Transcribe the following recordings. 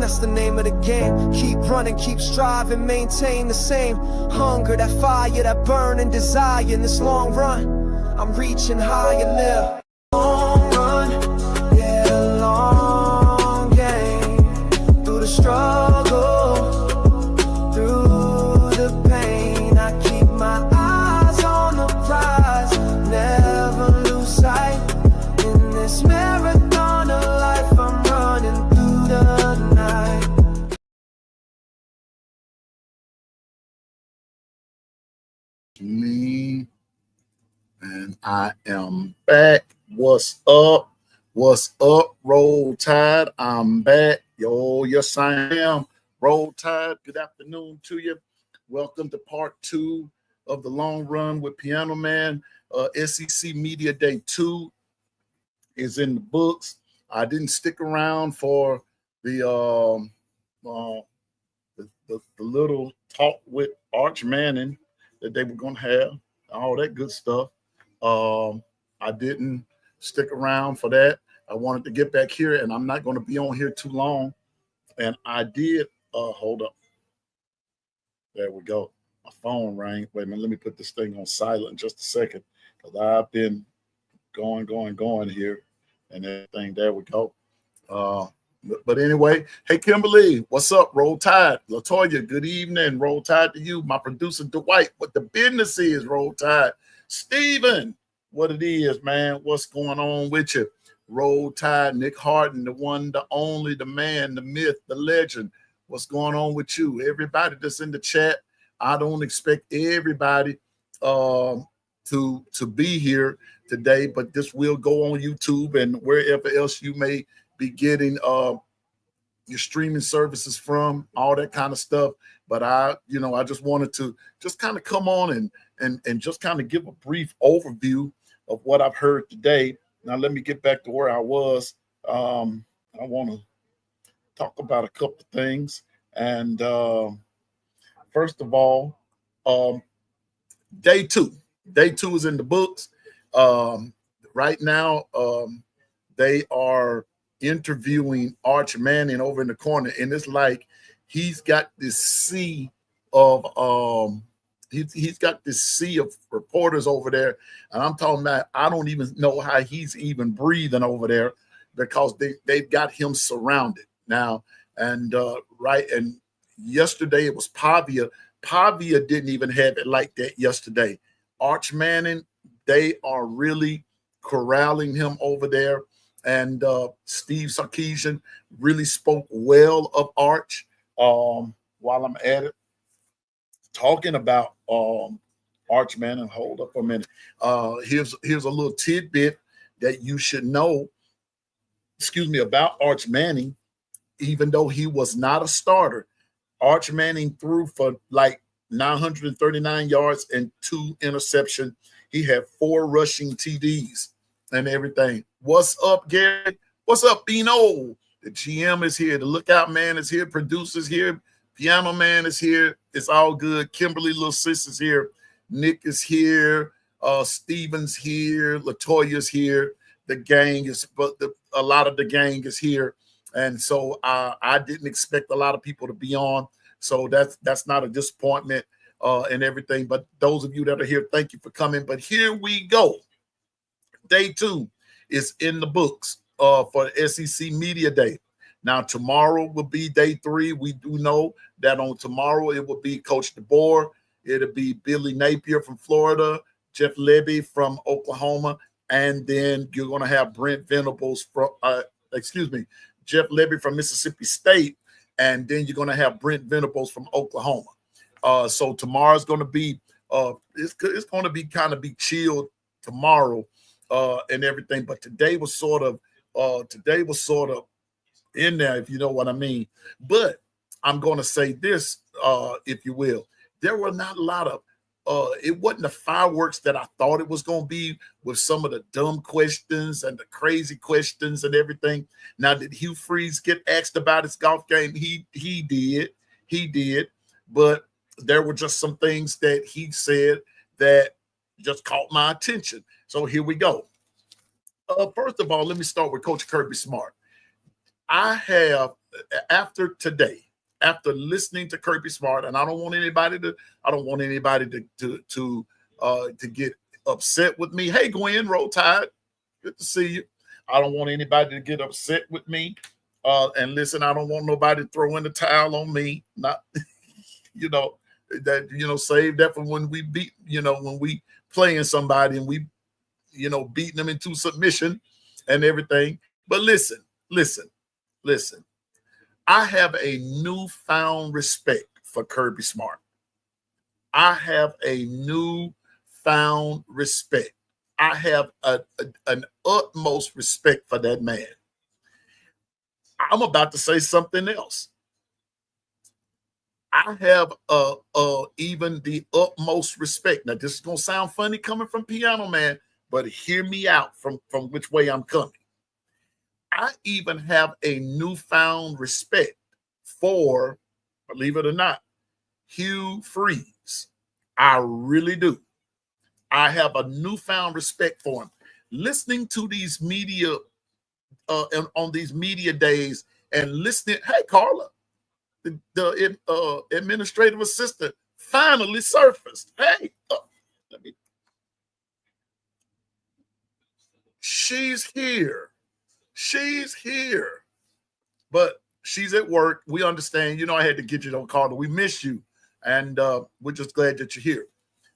that's the name of the game. Keep running, keep striving, maintain the same hunger, that fire, that burning desire. In this long run, I'm reaching higher, live. Long run, yeah, long game. Through the struggle, through the pain, I keep my eyes on the prize, never lose sight. In this marathon of life, I'm running through the night. Me, and I am back. What's up? What's up, Roll Tide? I'm back. Yo, yes, I am. Roll Tide, good afternoon to you. Welcome to part 2 of the Long Run with Piano Man. SEC Media Day 2 is in the books. I didn't stick around for the little talk with Arch Manning that they were going to have, all that good stuff. I didn't stick around for that. I wanted to get back here, and I'm not going to be on here too long. And I did. Hold up. There we go. My phone rang. Wait a minute. Let me put this thing on silent in just a second, because I've been going here and everything. There we go. But anyway, hey, Kimberly, what's up? Roll Tide. Latoya, good evening. Roll Tide to you. My producer, Dwight, what the business is, Roll Tide. Steven, what it is, man. What's going on with you? Roll Tide, Nick Harden, the one, the only, the man, the myth, the legend. What's going on with you? Everybody that's in the chat, I don't expect everybody to be here today, but this will go on YouTube and wherever else you may be getting your streaming services from, all that kind of stuff. But I just wanted to just kind of come on and just kind of give a brief overview of what I've heard today. Now let me get back to where I was. I want to talk about a couple of things. And first of all, day two is in the books. Right now, they are interviewing Arch Manning over in the corner, and it's like he's got this sea of he's got this sea of reporters over there, and I'm talking about I don't even know how he's even breathing over there, because they've got him surrounded now. And and yesterday it was Pavia. Pavia didn't even have it like that yesterday. Arch Manning, they are really corralling him over there. And Steve Sarkisian really spoke well of Arch. While I'm at it, talking about Arch Manning, hold up for a minute. Here's a little tidbit that you should know, about Arch Manning. Even though he was not a starter, Arch Manning threw for like 939 yards and 2 interceptions. He had 4 rushing TDs and everything. What's up, Gary? What's up, Bino? The GM is here. The lookout man is here. Producer's here. Piano man is here. It's all good. Kimberly, little sis, is here. Nick is here. Steven's here. Latoya's here. The gang is, but a lot of the gang is here. And so I didn't expect a lot of people to be on. So that's not a disappointment and everything. But those of you that are here, thank you for coming. But here we go. Day 2 is in the books for SEC Media Day. Now, tomorrow will be day 3. We do know that on tomorrow it will be Coach DeBoer. It'll be Billy Napier from Florida, Jeff Lebby from Oklahoma, and then you're going to have Brent Venables from, Jeff Lebby from Mississippi State, and then you're going to have Brent Venables from Oklahoma. So tomorrow's going to be it's going to be kind of be chilled tomorrow and everything. But today was sort of in there, if you know what I mean. But I'm going to say this, if you will, there were not a lot of it wasn't the fireworks that I thought it was going to be, with some of the dumb questions and the crazy questions and everything. Now, did Hugh Freeze get asked about his golf game? He did, but there were just some things that he said that just caught my attention. So here we go. First of all, let me start with Coach Kirby Smart. I have, after today, after listening to Kirby Smart, and I don't want anybody to get upset with me. Hey, Gwen, Roll Tide, good to see you. I don't want anybody to get upset with me. And listen, I don't want nobody throwing the towel on me. Not, save that for when we beat, when we playing somebody and we, beating them into submission and everything. But listen. I have a newfound respect for Kirby Smart. I have a newfound respect. I have an utmost respect for that man. I'm about to say something else. I have even the utmost respect. Now, this is going to sound funny coming from Piano Man, but hear me out from which way I'm coming. I even have a newfound respect for, believe it or not, Hugh Freeze. I really do. I have a newfound respect for him. Listening to these media on these media days and listening, hey, Carla, the administrative assistant finally surfaced. Hey, she's here. She's here. But she's at work. We understand. I had to get you on, Carla. We miss you. And we're just glad that you're here.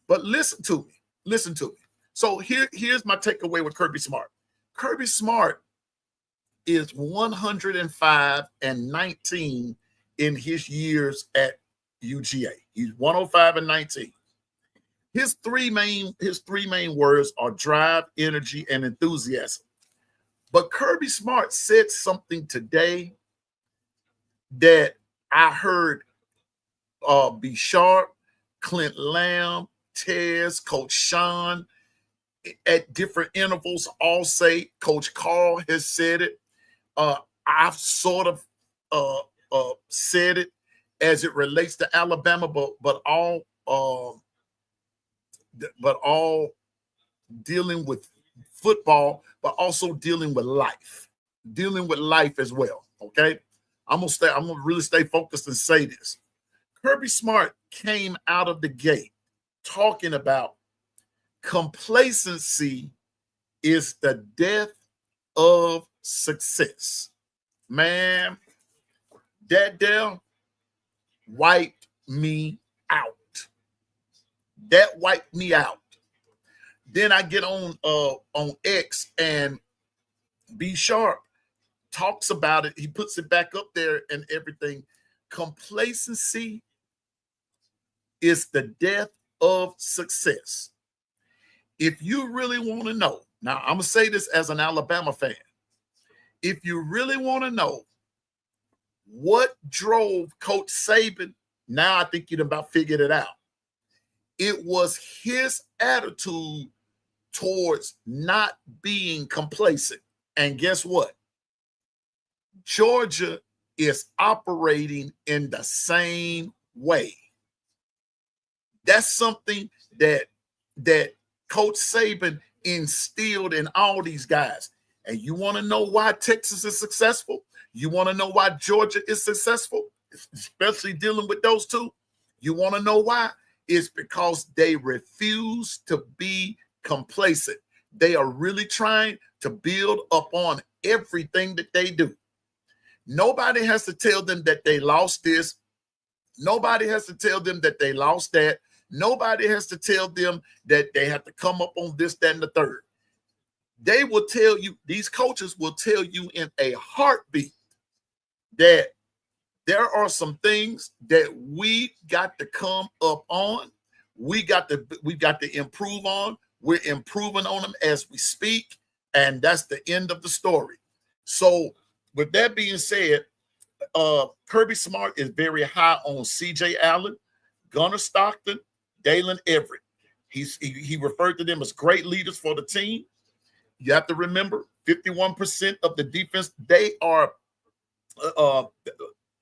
But listen to me. Listen to me. So here's my takeaway with Kirby Smart. Kirby Smart is 105-19 in his years at UGA. He's 105-19. His three main words are drive, energy, and enthusiasm. But Kirby Smart said something today that I heard B Sharp, Clint Lamb, Tez, Coach Sean at different intervals all say. Coach Carl has said it. I've sort of said it as it relates to Alabama, but all dealing with football, but also dealing with life as well. Okay, I'm gonna really stay focused and say this. Kirby Smart came out of the gate talking about complacency is the death of success. Man, that there wiped me out. That wiped me out. Then I get on X, and B Sharp talks about it. He puts it back up there and everything. Complacency is the death of success. If you really want to know, now I'm going to say this as an Alabama fan. If you really want to know what drove Coach Saban, now I think you'd about figured it out. It was his attitude towards not being complacent. And guess what? Georgia is operating in the same way. That's something that Coach Saban instilled in all these guys. And you want to know why Texas is successful? You want to know why Georgia is successful, especially dealing with those two? You want to know why? It's because they refuse to be complacent. They are really trying to build upon everything that they do. Nobody has to tell them that they lost this. Nobody has to tell them that they lost that. Nobody has to tell them that they have to come up on this, that, and the third. They will tell you, these coaches will tell you in a heartbeat that there are some things that we got to come up on. We got to improve on. We're improving on them as we speak. And that's the end of the story. So with that being said, Kirby Smart is very high on C.J. Allen, Gunnar Stockton, Dalen Everett. He referred to them as great leaders for the team. You have to remember, 51% of the defense,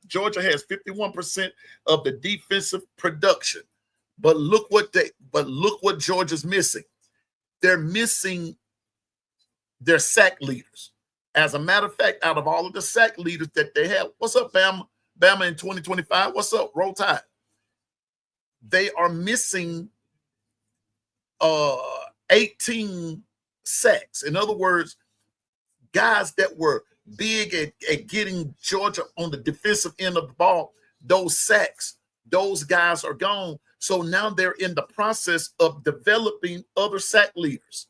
Georgia has 51% of the defensive production. But look what Georgia's missing. They're missing their sack leaders. As a matter of fact, out of all of the sack leaders that they have, what's up, Bama? Bama in 2025, what's up? Roll Tide. They are missing 18 sacks. In other words, guys that were big at getting Georgia on the defensive end of the ball, those sacks, those guys are gone. So now they're in the process of developing other sack leaders.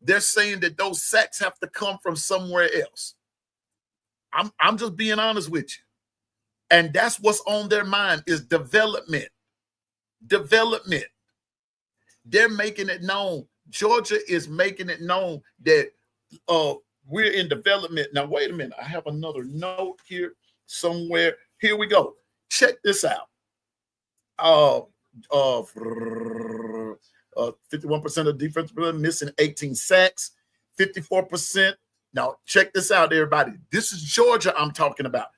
They're saying that those sacks have to come from somewhere else. I'm just being honest with you. And that's what's on their mind is development. Development. They're making it known. Georgia is making it known that we're in development. Now, wait a minute. I have another note here somewhere. Here we go. Check this out. 51% of defense missing 18 sacks, 54%. Now, check this out, everybody. This is Georgia I'm talking about.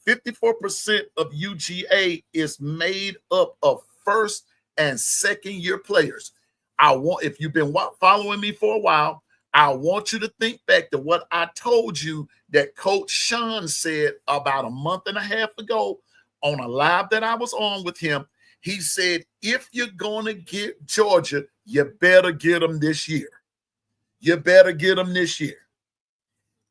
54% of UGA is made up of first and second year players. If you've been following me for a while, I want you to think back to what I told you that Coach Sean said about a month and a half ago on a live that I was on with him. He said, if you're going to get Georgia, you better get them this year. You better get them this year.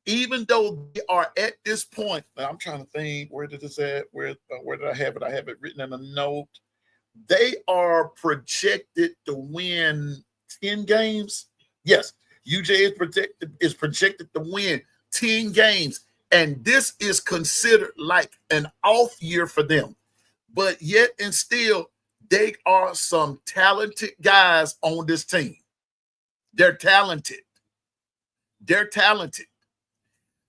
Even though they are at this point, I'm trying to think, where did this at? Where did I have it? I have it written in a note. They are projected to win 10 games. Yes, UJ is projected to win 10 games. And this is considered like an off year for them. But yet and still, they are some talented guys on this team. They're talented. They're talented.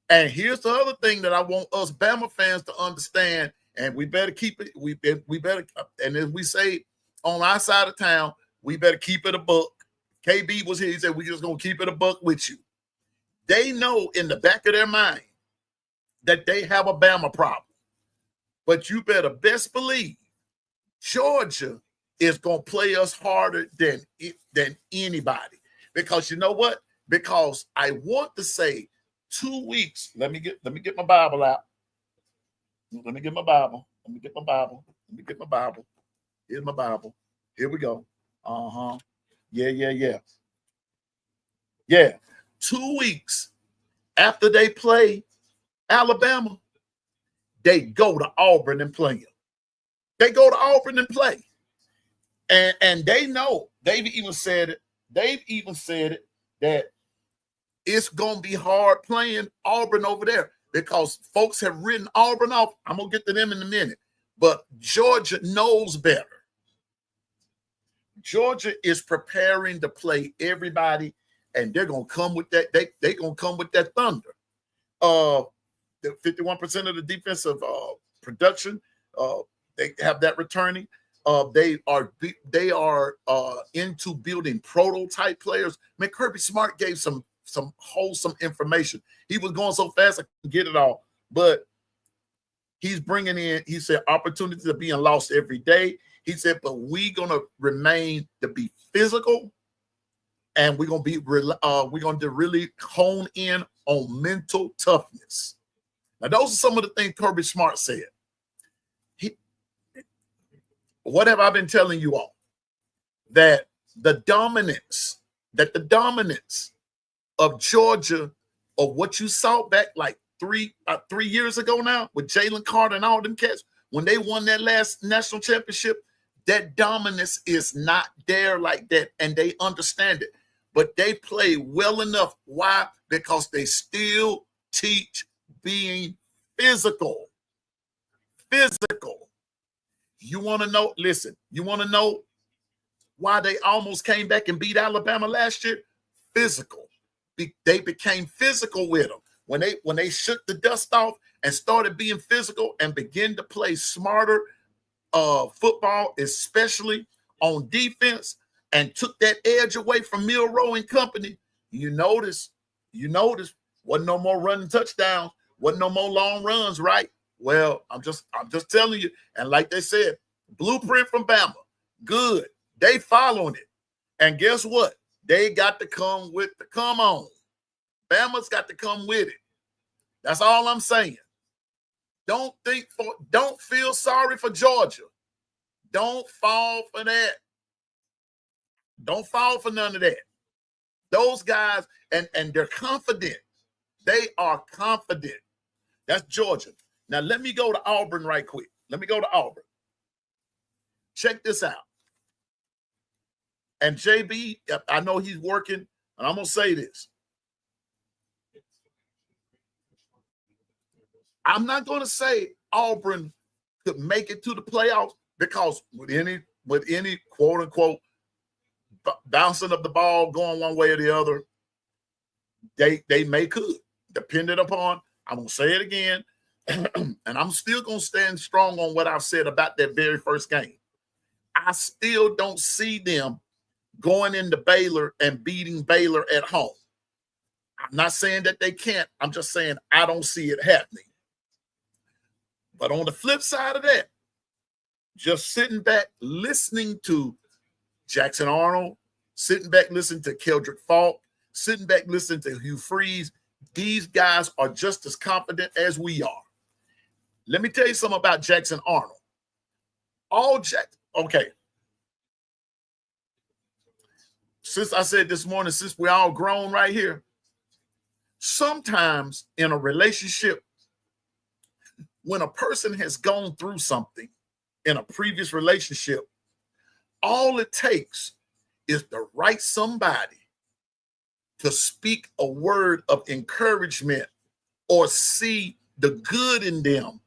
And here's the other thing that I want us Bama fans to understand, and we better keep it. We better, and as we say on our side of town, we better keep it a buck. KB was here. He said, we're just going to keep it a buck with you. They know in the back of their mind that they have a Bama problem. But you better best believe Georgia is going to play us harder than anybody. Because you know what? Because I want to say 2 weeks. Let me get my Bible out. Let me get my Bible. Here's my Bible. Here we go. Yeah. 2 weeks after they play Alabama, they go to Auburn and play them. They go to Auburn and play. And they know, they've even said it that it's going to be hard playing Auburn over there because folks have written Auburn off. I'm going to get to them in a minute. But Georgia knows better. Georgia is preparing to play everybody, and they're going to come with that. They're going to come with that thunder. The 51% of the defensive production, they have that returning. They are into building prototype players. Man, Kirby Smart gave some wholesome information. He was going so fast I couldn't get it all, but he's bringing in. He said opportunities are being lost every day. He said, but we're gonna remain to be physical, and we're going to really hone in on mental toughness. Now, those are some of the things Kirby Smart said. What have I been telling you all? That the dominance of Georgia, of what you saw back like 3 years ago now with Jalen Carter and all them cats, when they won that last national championship, that dominance is not there like that, and they understand it. But they play well enough. Why? Because they still teach being physical. Physical. You want to know? Listen, you want to know why they almost came back and beat Alabama last year? Physical. They became physical with them. When they shook the dust off and started being physical and began to play smarter football, especially on defense, and took that edge away from Milroe and company, you notice, wasn't no more running touchdowns, wasn't no more long runs, right? Well, I'm just telling you, and like they said, blueprint from Bama, good. They following it. And guess what? They got to come on. Bama's got to come with it. That's all I'm saying. Don't feel sorry for Georgia. Don't fall for that. Don't fall for none of that. Those guys, and they're confident. They are confident. That's Georgia. Now, let me go to Auburn right quick. Let me go to Auburn. Check this out. And JB, I know he's working, and I'm going to say this. I'm not going to say Auburn could make it to the playoffs because with any quote unquote bouncing of the ball going one way or the other, they may could, depending upon, I'm going to say it again, and I'm still going to stand strong on what I've said about that very first game. I still don't see them going into Baylor and beating Baylor at home. I'm not saying that they can't. I'm just saying I don't see it happening. But on the flip side of that, just sitting back listening to Jackson Arnold, sitting back listening to Keldrick Faulk, sitting back listening to Hugh Freeze, these guys are just as confident as we are. Let me tell you something about Jackson Arnold. Okay. Since I said this morning, since we're all grown right here, sometimes in a relationship, when a person has gone through something in a previous relationship, all it takes is the right somebody to speak a word of encouragement or see the good in them.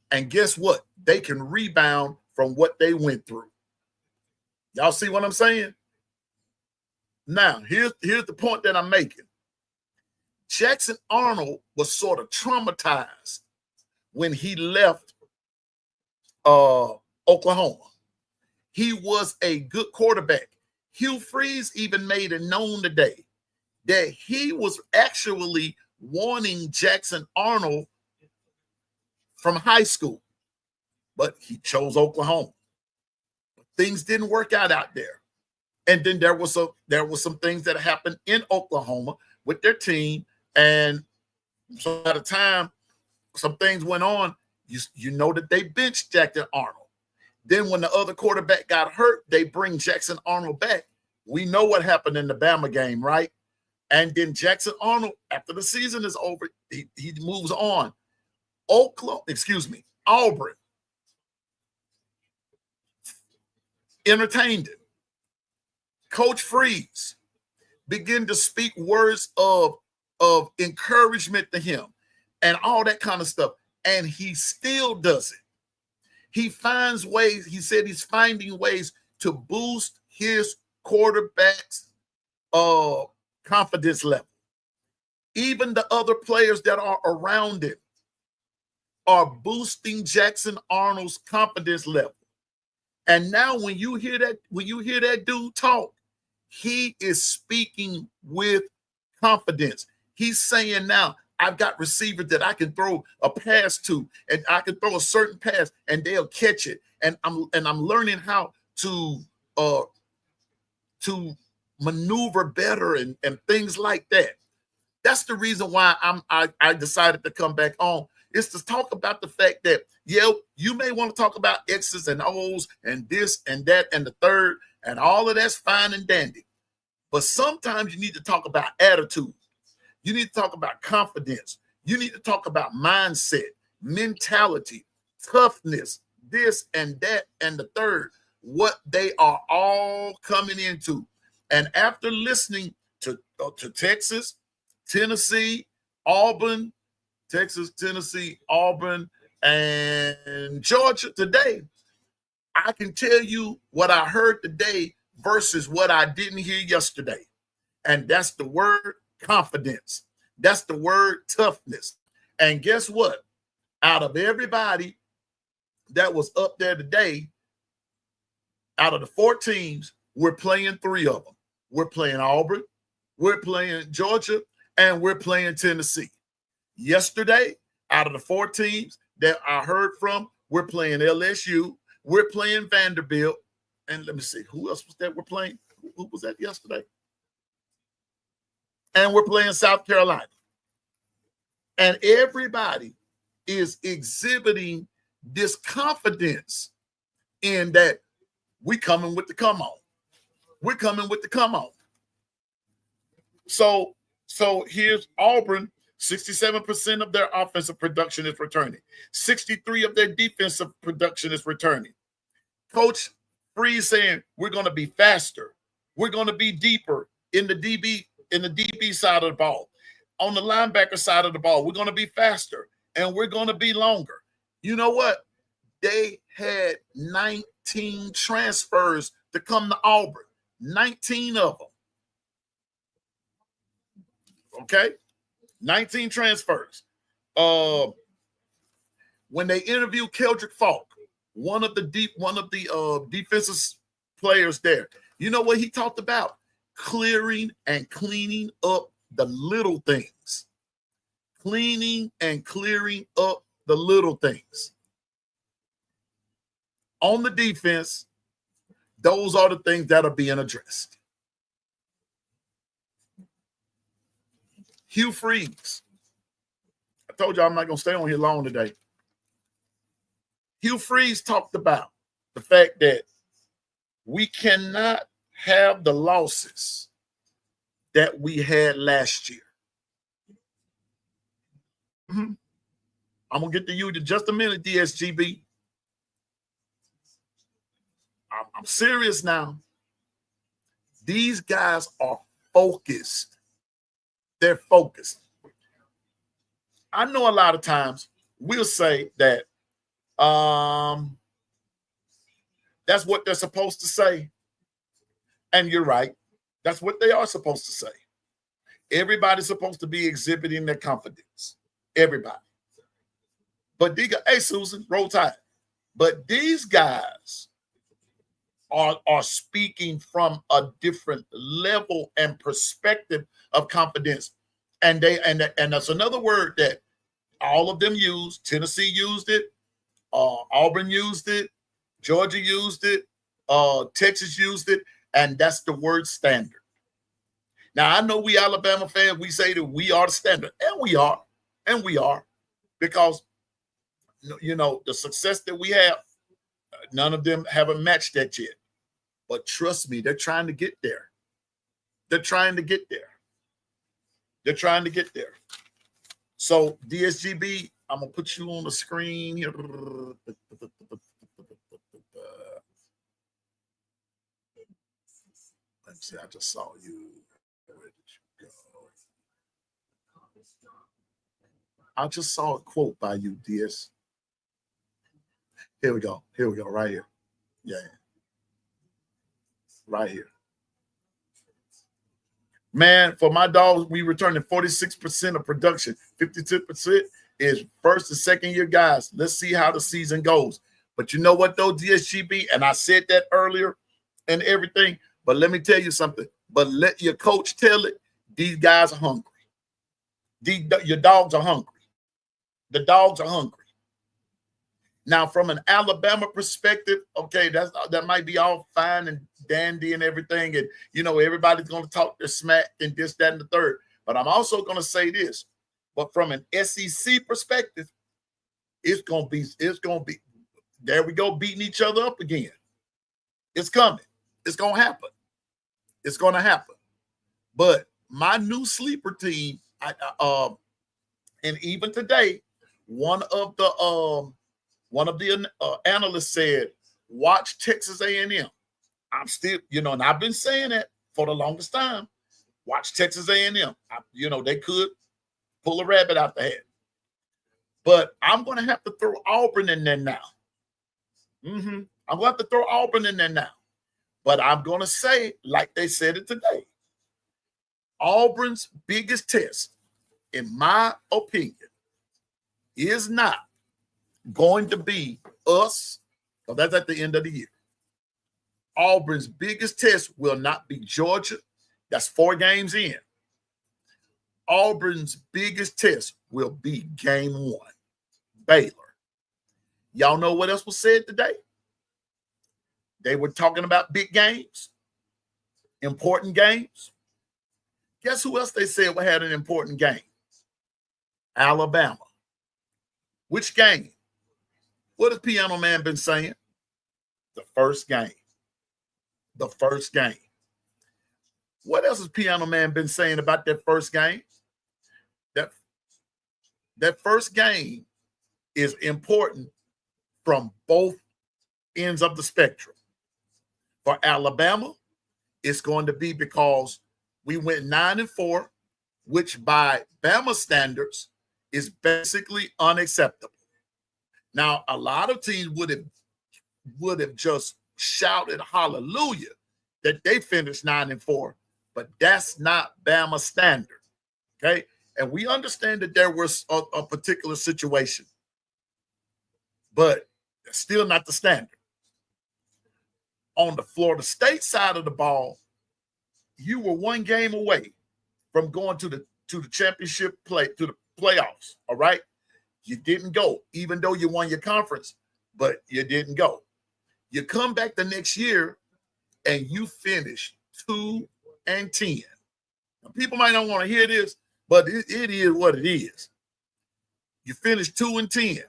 And guess what? They can rebound from what they went through. Y'all see what I'm saying? Now, here's the point that I'm making. Jackson Arnold was sort of traumatized when he left Oklahoma. He was a good quarterback. Hugh Freeze even made it known today that he was actually wanting Jackson Arnold from high school, but he chose Oklahoma. Things didn't work out there. And then there was some things that happened in Oklahoma with their team. And so by the time some things went on, you know that they benched Jackson Arnold. Then when the other quarterback got hurt, they bring Jackson Arnold back. We know what happened in the Bama game, right? And then Jackson Arnold, after the season is over, he moves on. Auburn entertained him. Coach Freeze began to speak words of encouragement to him and all that kind of stuff. And he still does it. He finds ways. He said he's finding ways to boost his quarterback's confidence level. Even the other players that are around him are boosting Jackson Arnold's confidence level. And now when you hear that dude talk, he is speaking with confidence. He's saying now, I've got receivers that I can throw a pass to, and I can throw a certain pass, and they'll catch it. And I'm learning how to maneuver better and things like that. That's the reason why I decided to come back on. Is to talk about the fact that, yeah, you may want to talk about X's and O's and this and that and the third, and all of that's fine and dandy. But sometimes you need to talk about attitude. You need to talk about confidence. You need to talk about mindset, mentality, toughness, this and that and the third, what they are all coming into. And after listening to Texas, Tennessee, Auburn, and Georgia today, I can tell you what I heard today versus what I didn't hear yesterday. And that's the word confidence. That's the word toughness. And guess what? Out of everybody that was up there today, out of the 4 teams, we're playing 3 of them. We're playing Auburn, we're playing Georgia, and we're playing Tennessee. Yesterday, out of the 4 teams that I heard from, we're playing LSU, we're playing Vanderbilt, and let me see, who else was that we're playing? Who was that yesterday? And we're playing South Carolina. And everybody is exhibiting this confidence in that we coming with the come on. We're coming with the come on. So here's Auburn. 67% of their offensive production is returning. 63% of their defensive production is returning. Coach Freeze saying we're going to be faster. We're going to be deeper in the DB side of the ball. On the linebacker side of the ball, we're going to be faster and we're going to be longer. You know what? They had 19 transfers to come to Auburn. 19 of them. Okay? 19 transfers. When they interviewed Keldrick Falk, one of the defensive players there, you know what he talked about? Clearing and cleaning up the little things. Cleaning and clearing up the little things. On the defense, those are the things that are being addressed. Hugh Freeze. I told you I'm not going to stay on here long today. Hugh Freeze talked about the fact that we cannot have the losses that we had last year. I'm going to get to you in just a minute, DSGB. I'm serious now. These guys are focused. They're focused. I know a lot of times we'll say that that's what they're supposed to say. And you're right. That's what they are supposed to say. Everybody's supposed to be exhibiting their confidence. Everybody. But hey, Susan, roll tide. But these guys are speaking from a different level and perspective of confidence. And that's another word that all of them use. Tennessee used it. Auburn used it. Georgia used it. Texas used it. And that's the word standard. Now, I know we Alabama fans, we say that we are the standard. And we are. And we are. Because, you know, the success that we have, none of them haven't matched that yet. But trust me, they're trying to get there. They're trying to get there. They're trying to get there. So, DSGB, I'm going to put you on the screen here. Let me see, I just saw you. Where did you go? I just saw a quote by you, DS. Here we go. Here we go, right here. Yeah. Right here. Man, for my dogs, we returning 46% of production. 52% is first and second year guys. Let's see how the season goes. But you know what, though, DSGB, and I said that earlier and everything, but let me tell you something. But let your coach tell it, these guys are hungry. Your dogs are hungry. The dogs are hungry. Now, from an Alabama perspective, okay, that might be all fine and dandy and everything. And, you know, everybody's going to talk their smack and this, that, and the third. But I'm also going to say this. But from an SEC perspective, it's going to be, there we go, beating each other up again. It's coming. It's going to happen. It's going to happen. But my new sleeper team, and even today, one of the analysts said, watch Texas A&M. I'm still, you know, and I've been saying that for the longest time. Watch Texas A&M. You know, they could pull a rabbit out the hat. But I'm going to have to throw Auburn in there now. I'm going to have to throw Auburn in there now. But I'm going to say, like they said it today, Auburn's biggest test, in my opinion, is not going to be us, because that's at the end of the year. Auburn's biggest test will not be Georgia. That's 4 games in. Auburn's biggest test will be game 1, Baylor. Y'all know what else was said today? They were talking about big games, important games. Guess who else they said had an important game? Alabama. Which game? What has Piano Man been saying? The first game. The first game. What else has Piano Man been saying about that first game? That first game is important from both ends of the spectrum. For Alabama, it's going to be because we went 9-4, which by Bama standards is basically unacceptable. Now, a lot of teams would have just shouted hallelujah that they finished 9-4, but that's not Bama standard. Okay. And we understand that there was a particular situation, but still not the standard. On the Florida State side of the ball, you were one game away from going to the championship to the playoffs. All right. You didn't go, even though you won your conference, but you didn't go. You come back the next year and you finish 2-10. Now, people might not want to hear this, but it is what it is. You finish 2-10.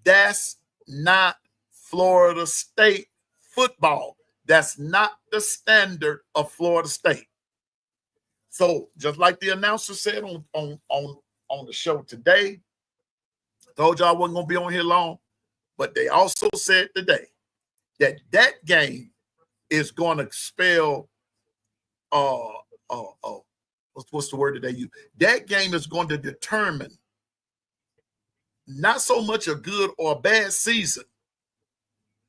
That's not Florida State football. That's not the standard of Florida State. So just like the announcer said on the show today, told y'all I wasn't going to be on here long, but they also said today that game is going to spell what's the word that they use? That game is going to determine not so much a good or a bad season,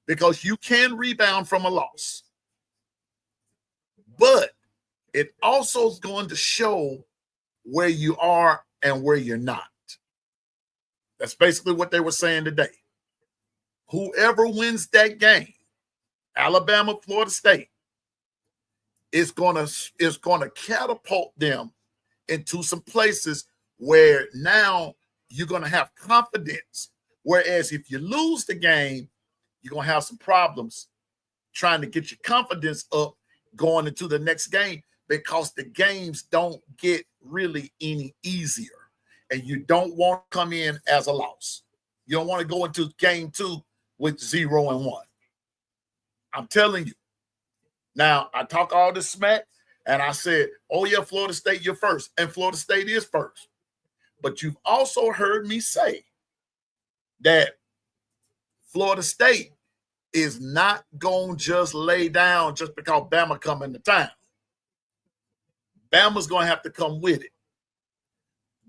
because you can rebound from a loss, but it also is going to show where you are and where you're not. That's basically what they were saying today. Whoever wins that game, Alabama, Florida State, is gonna catapult them into some places where now you're gonna have confidence. Whereas if you lose the game, you're gonna have some problems trying to get your confidence up going into the next game, because the games don't get really any easier. And you don't want to come in as a loss. You don't want to go into game 2 with 0-1. I'm telling you. Now, I talk all this smack, and I said, oh, yeah, Florida State, you're first. And Florida State is first. But you've also heard me say that Florida State is not going to just lay down just because Bama come into town. Bama's going to have to come with it.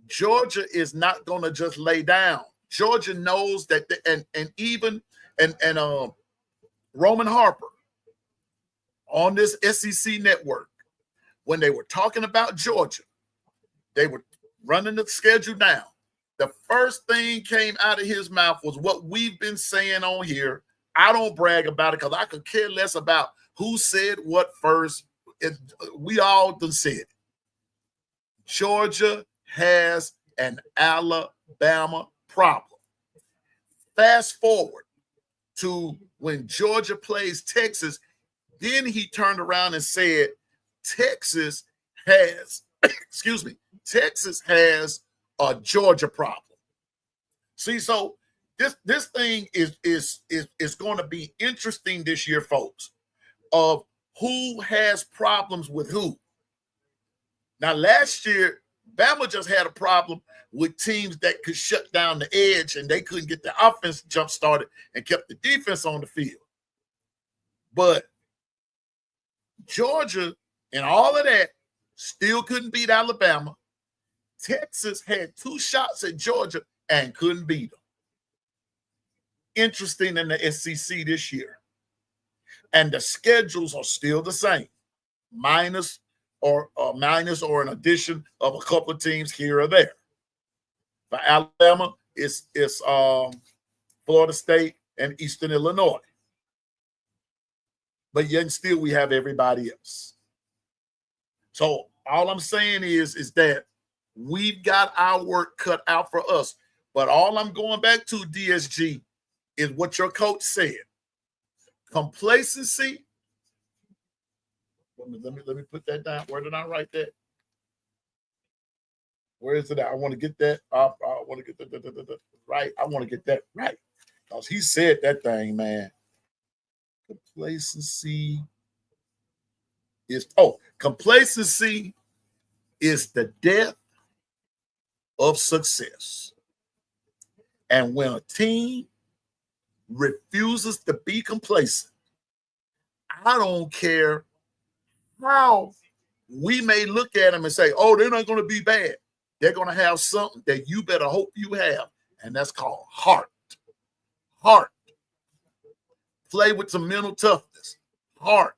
Georgia is not going to just lay down. Georgia knows that, Roman Harper on this SEC network, when they were talking about Georgia, they were running the schedule down. The first thing came out of his mouth was what we've been saying on here. I don't brag about it because I could care less about who said what first. We all done said it. Georgia has an Alabama problem. Fast forward to when Georgia plays Texas, then he turned around and said, Texas has, Texas has a Georgia problem. See, so this thing is going to be interesting this year, folks, of who has problems with who. Now, last year, Bama just had a problem with teams that could shut down the edge, and they couldn't get the offense jump started and kept the defense on the field. But Georgia and all of that still couldn't beat Alabama. Texas had 2 shots at Georgia and couldn't beat them. Interesting in the SEC this year. And the schedules are still the same, minus or an addition of a couple of teams here or there. For Alabama, it's Florida State and Eastern Illinois. But yet still we have everybody else. So all I'm saying is that we've got our work cut out for us. But all I'm going back to, DSG, is what your coach said. Complacency. Let me put that down. Where did I write that? Where is it at? I want to get that. I want to get that right. I want to get that right. Because he said that thing, man. Complacency complacency is the death of success. And when a team refuses to be complacent, I don't care how we may look at them and say, oh, they're not going to be bad. They're going to have something that you better hope you have, and that's called heart. Heart. Play with some mental toughness. Heart.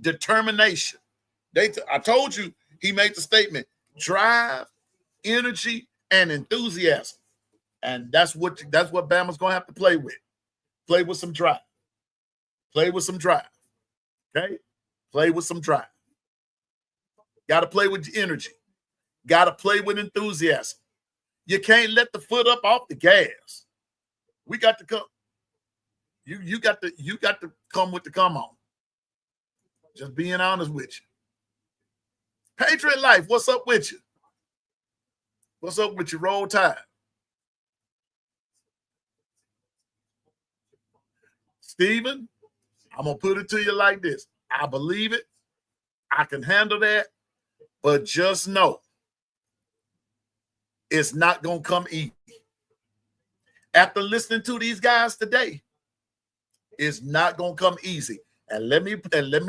Determination. I told you, he made the statement, drive, energy, and enthusiasm. And that's what Bama's going to have to play with. Play with some drive. Play with some drive. Okay? Play with some drive. Got to play with energy. Got to play with enthusiasm. You can't let the foot up off the gas. We got to come. You got to come with the come on. Just being honest with you. Patriot Life, what's up with you? What's up with your Roll Tide? Stephen, I'm going to put it to you like this. I believe it. I can handle that. But just know it's not going to come easy. After listening to these guys today, it's not going to come easy. And let me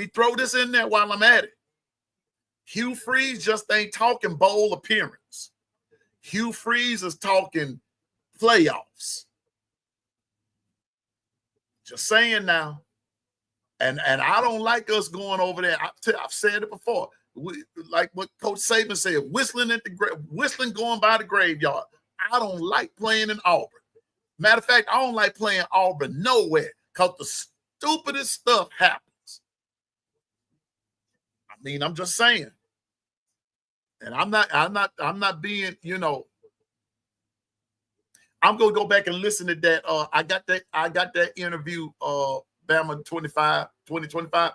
throw this in there while I'm at it. Hugh Freeze just ain't talking bowl appearance. Hugh Freeze is talking playoffs. Just saying now. And I don't like us going over there. I've said it before. Like what Coach Saban said, whistling going by the graveyard. I don't like playing in Auburn. Matter of fact, I don't like playing Auburn nowhere because the stupidest stuff happens. I mean, I'm just saying. And I'm not being, I'm gonna go back and listen to that. I got that interview, Bama 2025.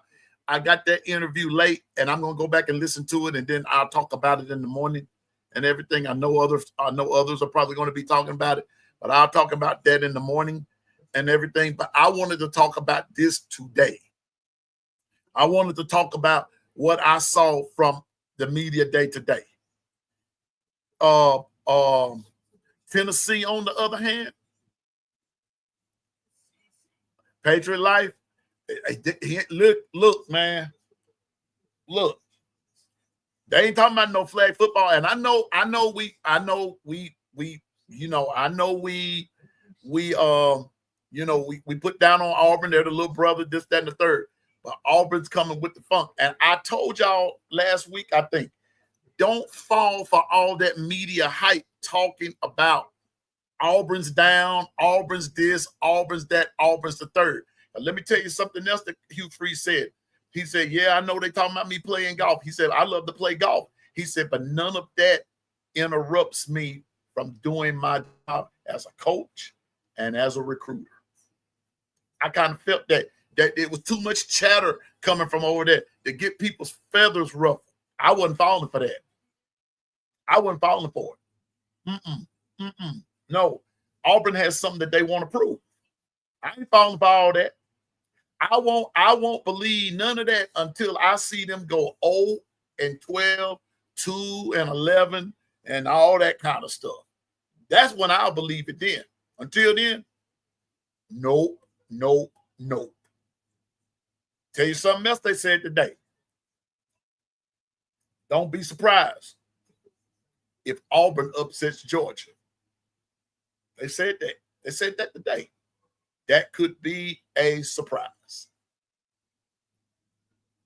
I got that interview late, and I'm gonna go back and listen to it, and then I'll talk about it in the morning and everything. I know others are probably going to be talking about it, but I'll talk about that in the morning and everything. But I wanted to talk about this today. I wanted to talk about what I saw from the media day today. Tennessee, on the other hand, Patriot Life. Look, man. Look. They ain't talking about no flag football, and I know we put down on Auburn. They're the little brother, this, that, and the third. But Auburn's coming with the funk. And I told y'all last week, I think, don't fall for all that media hype talking about Auburn's down, Auburn's this, Auburn's that, Auburn's the third. Now, let me tell you something else that Hugh Freeze said. He said, yeah, I know they talking about me playing golf. He said, I love to play golf. He said, but none of that interrupts me from doing my job as a coach and as a recruiter. I kind of felt that it was too much chatter coming from over there to get people's feathers ruffled. I wasn't falling for that. I wasn't falling for it. No, Auburn has something that they want to prove. I ain't falling for all that. I won't believe none of that until I see them go 0-12, 2-11, and all that kind of stuff. That's when I'll believe it then. Until then, nope. Tell you something else they said today. Don't be surprised if Auburn upsets Georgia. They said that. They said that today. That could be a surprise.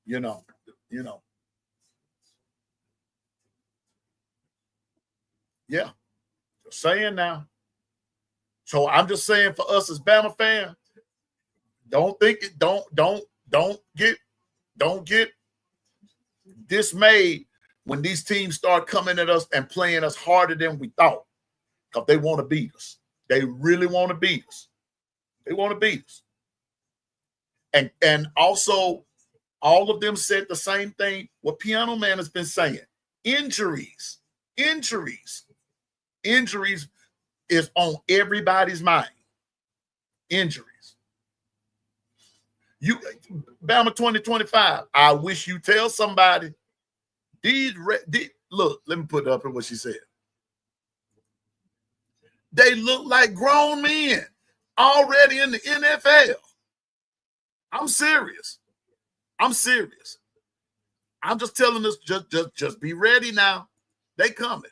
You know. Yeah. Just saying now. So I'm just saying for us as Bama fans, don't get dismayed when these teams start coming at us and playing us harder than we thought. Because they want to beat us. They really want to beat us. They want to beat us. And also, all of them said the same thing what Piano Man has been saying. Injuries Injuries is on everybody's mind. Injuries. You Bama 2025. I wish you tell somebody. Look, let me put up what she said. They look like grown men already in the NFL. I'm serious. I'm just telling us, just be ready now. They coming.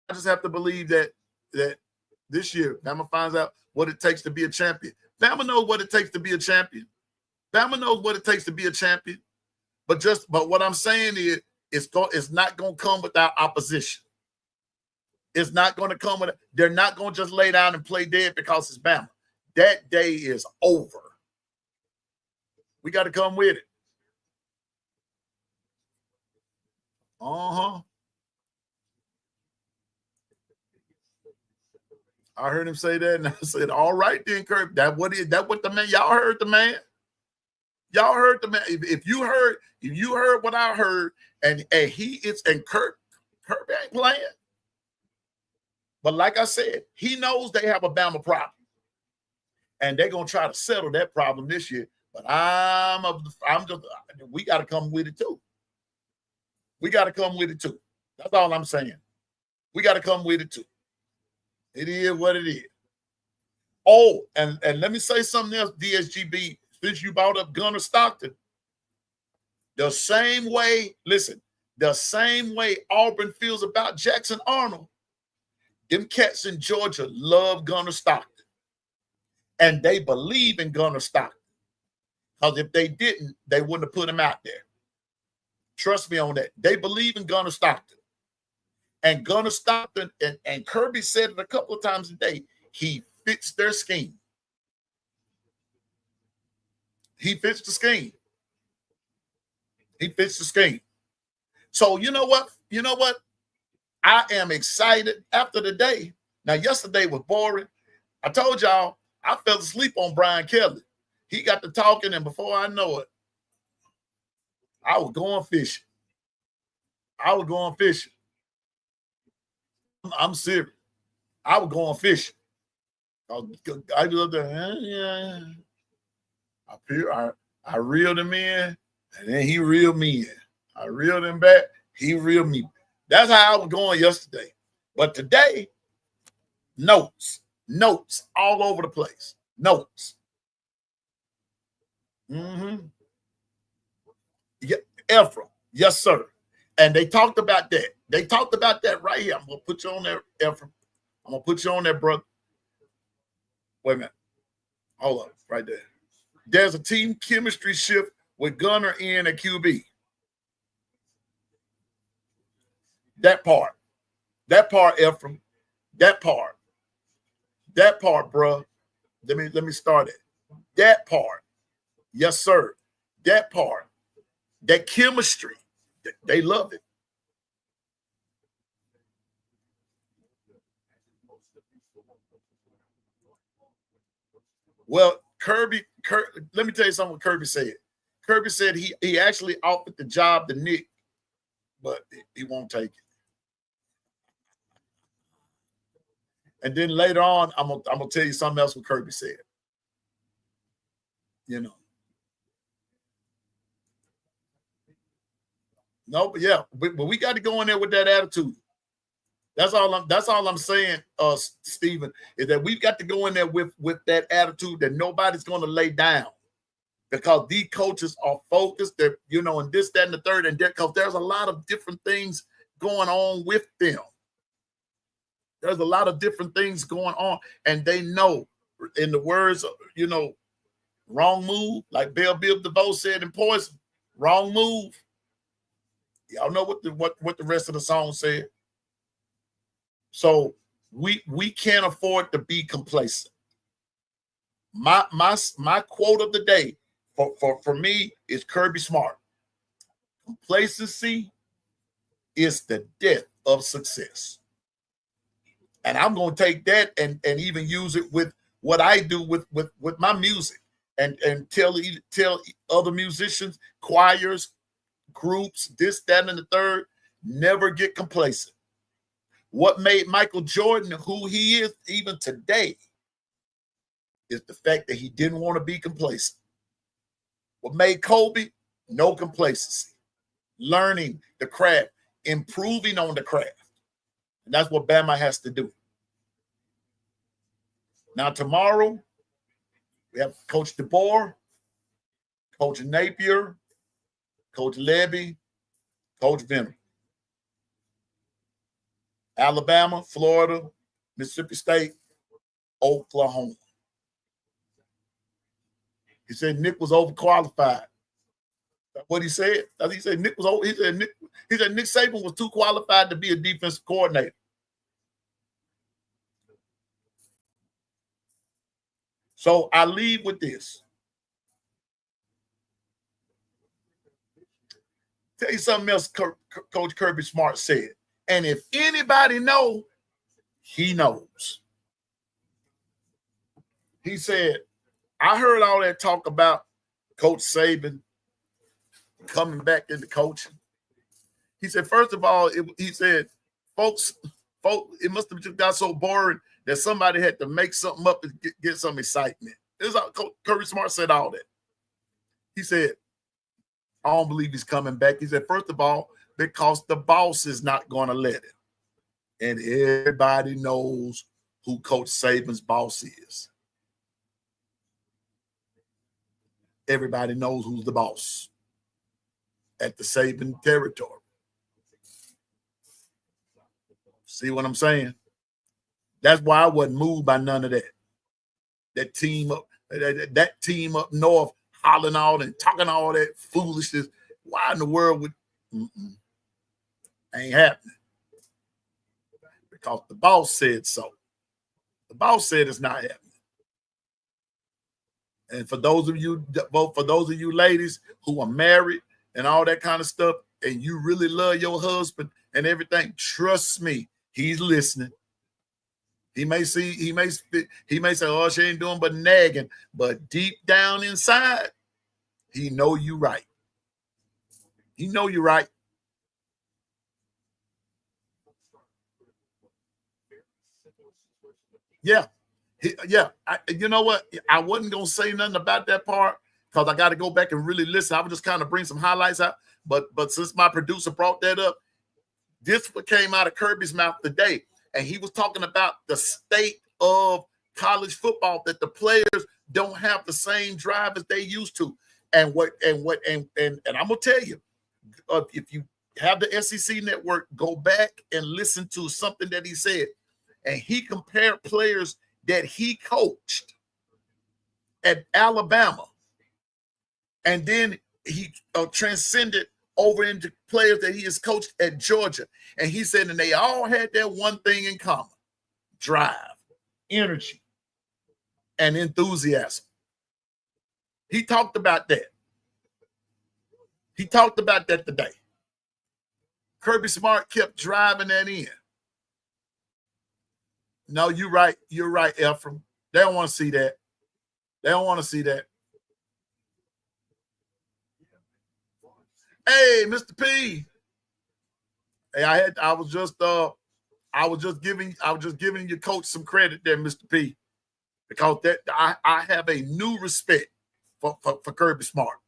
I just have to believe that this year, Bama finds out what it takes to be a champion. Bama knows what it takes to be a champion. Bama knows what it takes to be a champion. But what I'm saying is, it's not going to come without opposition. It's not going to come with. They're not going to just lay down and play dead because it's Bama. That day is over. We got to come with it. I heard him say that, and I said, "All right, then, Kirk. That what the man? Y'all heard the man. Y'all heard the man. If you heard what I heard, and Kirk ain't playing. But like I said, he knows they have a Bama problem, and they're gonna try to settle that problem this year. But we got to come with it too. We got to come with it too. That's all I'm saying. We got to come with it too. It is what it is. Oh, and let me say something else, DSGB, since you brought up Gunnar Stockton. The same way Auburn feels about Jackson Arnold, them cats in Georgia love Gunnar Stockton. And they believe in Gunnar Stockton. Because if they didn't, they wouldn't have put him out there. Trust me on that. They believe in Gunnar Stockton. And Gunnar Stockton, and Kirby said it a couple of times a day, he fits their scheme. He fits the scheme. So you know what? I am excited after the day. Now, yesterday was boring. I told y'all I fell asleep on Brian Kelly. He got to talking, and before I know it, I was going fishing. I'm serious. I was going fishing. I was up there. I reeled him in, and then he reeled me in. I reeled him back. He reeled me. That's how I was going yesterday. But today, notes all over the place. Notes. Yeah, Ephraim. Yes, sir. And they talked about that. They talked about that right here. I'm going to put you on there, Ephraim. I'm going to put you on there, brother. Wait a minute. Hold up. Right there. There's a team chemistry shift with Gunnar in at QB. That part, Ephraim. That part, bro. Let me start it. That part. Yes, sir. That part. That chemistry. They love it. Well, Kirby, let me tell you something what Kirby said. Kirby said he actually offered the job to Nick, but he won't take it. And then later on, I'm gonna tell you something else what Kirby said. You know. No, but yeah, but we got to go in there with that attitude. That's all I'm saying, Stephen, is that we've got to go in there with that attitude that nobody's going to lay down, because these coaches are focused. They're, and this, that, and the third, and because there's a lot of different things going on with them. There's a lot of different things going on, and they know, in the words, wrong move, like Bell Biv DeVoe said in Poison, wrong move. Y'all know what the rest of the song said. So we can't afford to be complacent. My quote of the day for me is Kirby Smart. Complacency is the death of success. And I'm going to take that and even use it with what I do with my music and tell other musicians, choirs, groups, this, that, and the third, Never get complacent. What made Michael Jordan who he is even today is the fact that he didn't want to be complacent. What made Kobe? No complacency. Learning the craft, improving on the craft. And that's what Bama has to do. Now, tomorrow, we have Coach DeBoer, Coach Napier, Coach Levy, Coach Venom. Alabama, Florida, Mississippi State, Oklahoma. He said Nick was overqualified. That's what he said. He said Nick was over. He said Nick Saban was too qualified to be a defensive coordinator. So I leave with this. Tell you something else Coach Kirby Smart said. And if anybody know, he knows. He said, I heard all that talk about Coach Saban coming back into coaching. He said, first of all, he said, folks, it must have just got so boring that somebody had to make something up to get some excitement. Coach Kirby Smart said all that. He said, I don't believe he's coming back. He said, first of all, because the boss is not going to let it. And everybody knows who Coach Saban's boss is. Everybody knows who's the boss at the Saban territory. See what I'm saying? That's why I wasn't moved by none of that. That team up north hollering all and talking all that foolishness. Why in the world would ain't happening? Because the boss said so. The boss said it's not happening. And for those of you ladies who are married and all that kind of stuff, and you really love your husband and everything, trust me, he's listening. He may say, oh, she ain't doing but nagging, but deep down inside, he know you right. He know you right. Yeah. You know what? I wasn't going to say nothing about that part because I got to go back and really listen. I would just kind of bring some highlights out. But since my producer brought that up, this what came out of Kirby's mouth today. And he was talking about the state of college football, that the players don't have the same drive as they used to. And I'm gonna tell you, if you have the SEC network, go back and listen to something that he said. And he compared players that he coached at Alabama, and then he transcended over into players that he has coached at Georgia. And he said, and they all had that one thing in common: drive, energy, and enthusiasm. He talked about that. He talked about that today. Kirby Smart kept driving that in. No, you're right. You're right, Ephraim. They don't want to see that. They don't want to see that. Hey, Mr. P. Hey, I was just giving your coach some credit there, Mr. P, because that I have a new respect for Kirby Smart.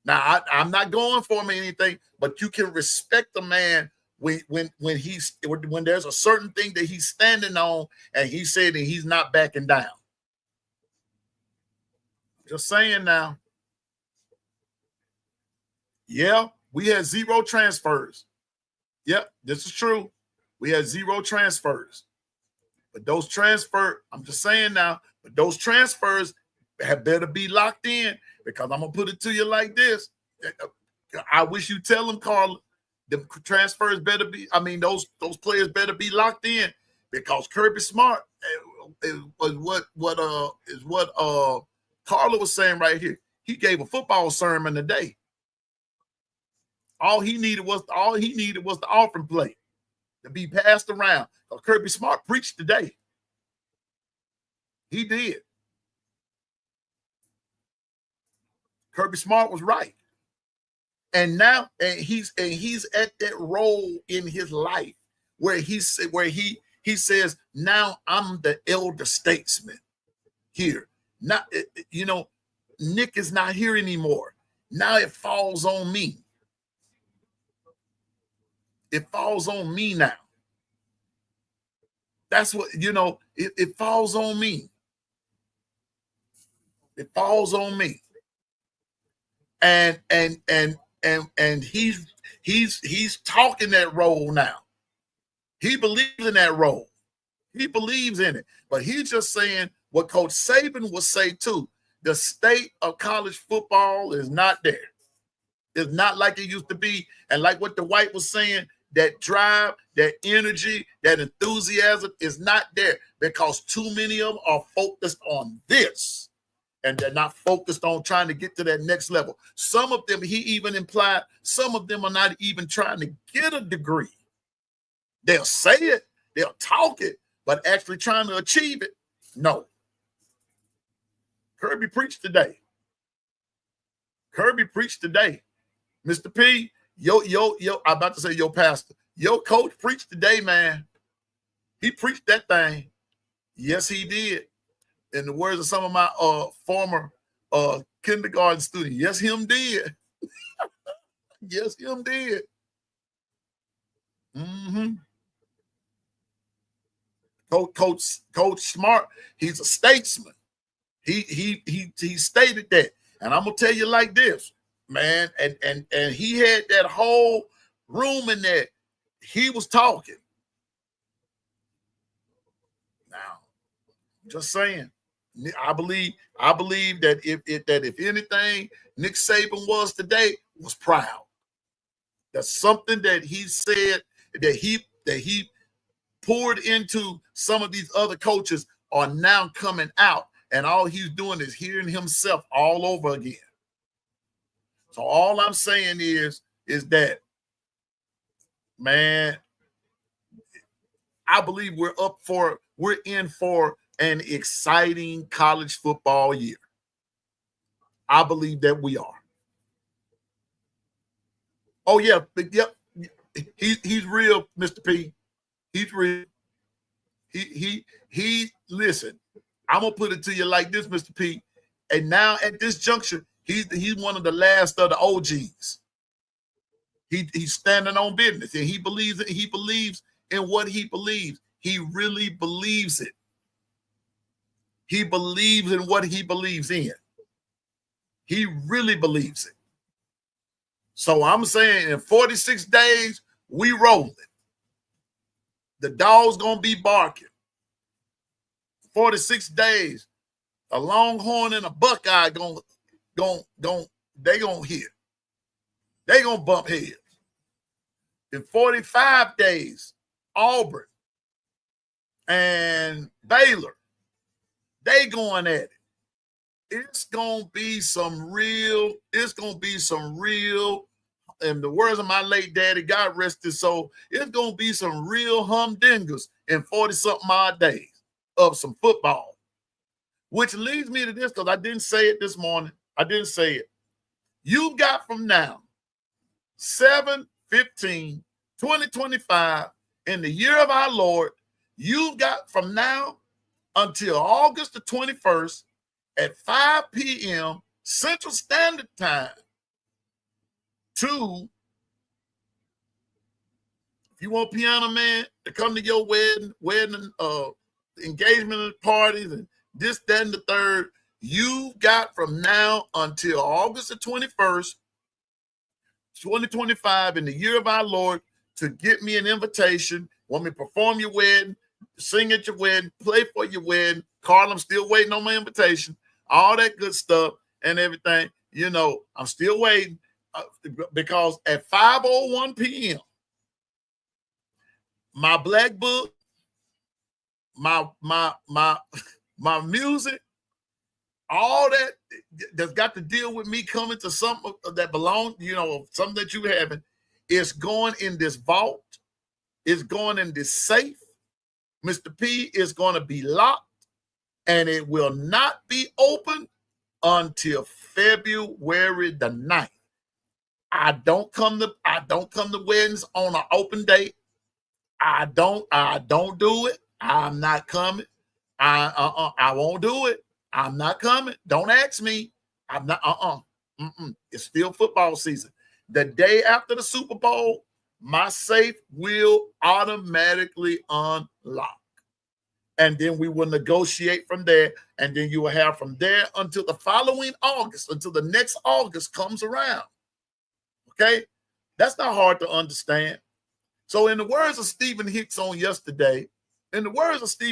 Now I'm not going for him or anything, but you can respect a man when there's a certain thing that he's standing on, and he said that he's not backing down. Just saying now. Yeah, we had 0 transfers. Yep, this is true. We had 0 transfers. But those transfers, I'm just saying now, but those transfers have better be locked in, because I'm going to put it to you like this. I wish you tell them, Carla, the transfers better be, those players better be locked in, because Kirby Smart is what Carla was saying right here. He gave a football sermon today. All he needed was the offering plate to be passed around. Kirby Smart preached today. He did. Kirby Smart was right. And now he's at that role in his life where he says, now I'm the elder statesman here. Not, Nick is not here anymore. Now it falls on me. It falls on me now. That's what, it falls on me. It falls on me. And he's talking that role now. He believes in that role. He believes in it. But he's just saying what Coach Saban would say too. The state of college football is not there. It's not like it used to be. And like what the White was saying, that drive, that energy, that enthusiasm is not there because too many of them are focused on this. And they're not focused on trying to get to that next level. Some of them, he even implied, some of them are not even trying to get a degree. They'll say it, they'll talk it, but actually trying to achieve it, no. Kirby preached today. Kirby preached today. Mr. P, I'm about to say your pastor. Your coach preached today, man. He preached that thing. Yes, he did. In the words of some of my former kindergarten students, yes, him did. Yes, him did. Coach Smart, he's a statesman. He stated that. And I'm gonna tell you like this, man, and he had that whole room in there. He was talking. Now, just saying. I believe that if anything, Nick Saban was today was proud. That's something that he said that he poured into some of these other coaches are now coming out, and all he's doing is hearing himself all over again. So all I'm saying is that, man, I believe we're in for an exciting college football year. I believe that we are. Oh yeah, yep. He's real, Mr. P. He's real. He listen. I'm gonna put it to you like this, Mr. P. And now at this juncture, he's one of the last of the OGs. He's standing on business, and he believes in what he believes. He really believes it. He believes in what he believes in. He really believes it. So I'm saying in 46 days, we rolling. The dog's gonna be barking. 46 days, a Longhorn and a Buckeye they gonna hit. They gonna bump heads. In 45 days, Auburn and Baylor, they going at it. It's gonna be some real, in the words of my late daddy, God rest his soul, it's gonna be some real humdingers in 40-something odd days of some football. Which leads me to this, because I didn't say it this morning. I didn't say it. You've got from now, 7/15/2025, in the year of our Lord, you've got from now until August the 21st at 5 p.m. Central Standard Time to, if you want Piano Man to come to your wedding, engagement parties, and this, that, and the third, you've got from now until August the 21st, 2025, in the year of our Lord, to get me an invitation. Want me to perform your wedding, sing at your wedding, play for your wedding. Carl, I'm still waiting on my invitation. All that good stuff and everything. I'm still waiting because at 5:01 p.m., my black book, my music, all that's got to deal with me coming to something that belongs, something that you haven't, is going in this vault. It's going in this safe. Mr. P is going to be locked, and it will not be open until February the 9th. I don't come to weddings on an open date. I don't do it. I'm not coming. I won't do it. I'm not coming. Don't ask me. I'm not. It's still football season. The day after the Super Bowl, my safe will automatically unlock. And then we will negotiate from there. And then you will have from there until the following August, until the next August comes around. Okay? That's not hard to understand. So in the words of Stephen Hicks on yesterday, just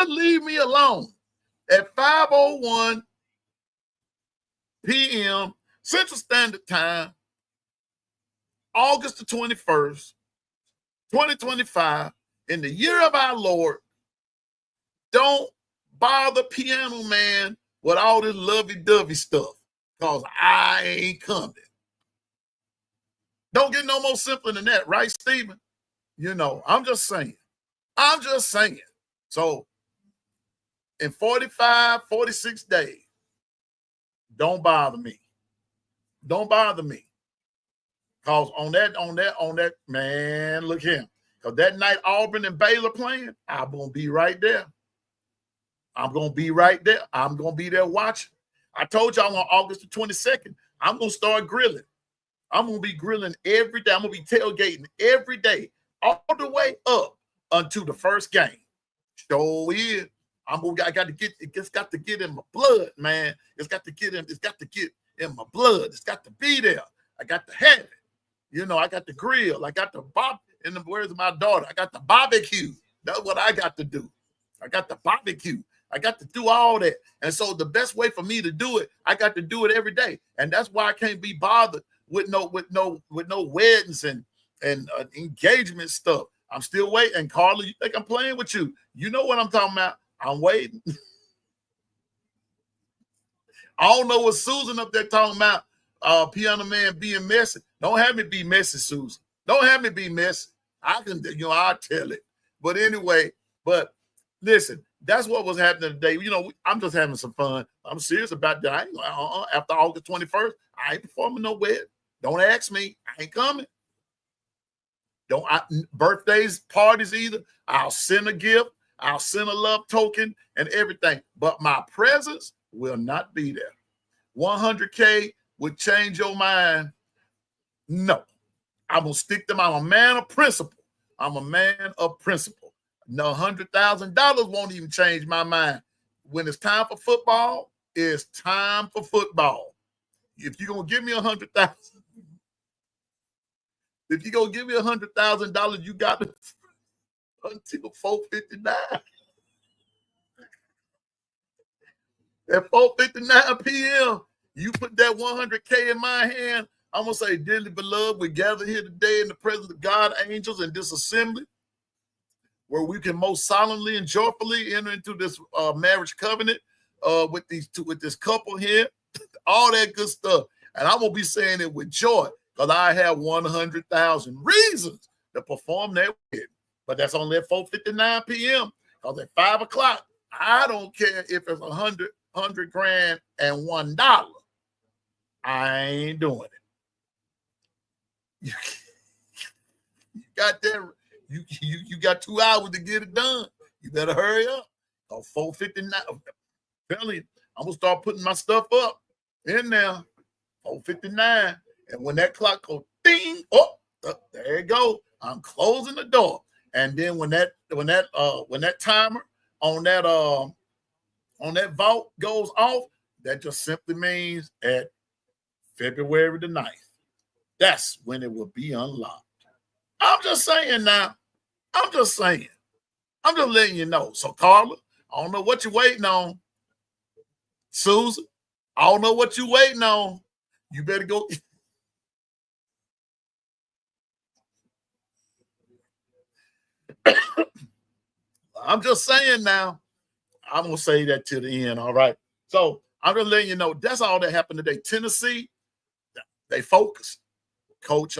leave me alone. At 5:01 p.m. Central Standard Time, August the 21st, 2025, in the year of our Lord, don't bother Piano Man with all this lovey-dovey stuff, because I ain't coming. Don't get no more simple than that, right, Stephen? You know, I'm just saying. So in 45, 46 days, don't bother me. Because on that, man, look here. Because that night Auburn and Baylor playing, I'm going to be right there. I'm going to be there watching. I told y'all on August the 22nd, I'm going to start grilling. I'm going to be grilling every day. I'm going to be tailgating every day, all the way up until the first game. So is. I got to get, it's got to get in my blood, man. It's got to get in my blood. It's got to be there. I got to have it. You know, I got the grill. I got the in the words of my daughter, I got the barbecue. That's what I got to do. I got the barbecue. I got to do all that. And so the best way for me to do it, I got to do it every day. And that's why I can't be bothered with no weddings and engagement stuff. I'm still waiting. And Carla, you think I'm playing with you? You know what I'm talking about. I'm waiting. I don't know what Susan up there talking about. Piano Man being messy. Don't have me be messy, Susan. Don't have me be messy. I can, I'll tell it. But anyway, listen, that's what was happening today. You know, I'm just having some fun. I'm serious about that. I ain't after August 21st, I ain't performing no wedding. Don't ask me. I ain't coming. Birthdays, parties either. I'll send a gift. I'll send a love token and everything. But my presence will not be there. 100K would change your mind. No. I'm going to stick to I'm a man of principle. No, $100,000 won't even change my mind. When it's time for football, it's time for football. If you're going to give me $100,000, you got to until 4:59. At 4:59 p.m., you put that 100K in my hand. I'm going to say, dearly beloved, we gather here today in the presence of God, angels, and this assembly, where we can most solemnly and joyfully enter into this marriage covenant with this couple here, all that good stuff. And I'm going to be saying it with joy because I have 100,000 reasons to perform that wedding. But that's only at 4:59 p.m. because at 5 o'clock, I don't care if it's 100 grand and $1. I ain't doing it. You got that. You got 2 hours to get it done. You better hurry up. 4:59. I'm telling you, I'm gonna start putting my stuff up in there. 4:59, and when that clock goes ding, there you go. I'm closing the door, and then when that timer on that vault goes off, that just simply means at February the 9th. That's when it will be unlocked. I'm just saying now. I'm just saying. I'm just letting you know. So, Carla, I don't know what you're waiting on. Susan, I don't know what you're waiting on. You better go. I'm just saying now. I'm going to say that to the end, all right? So, I'm just letting you know that's all that happened today. Tennessee, they focused. Coach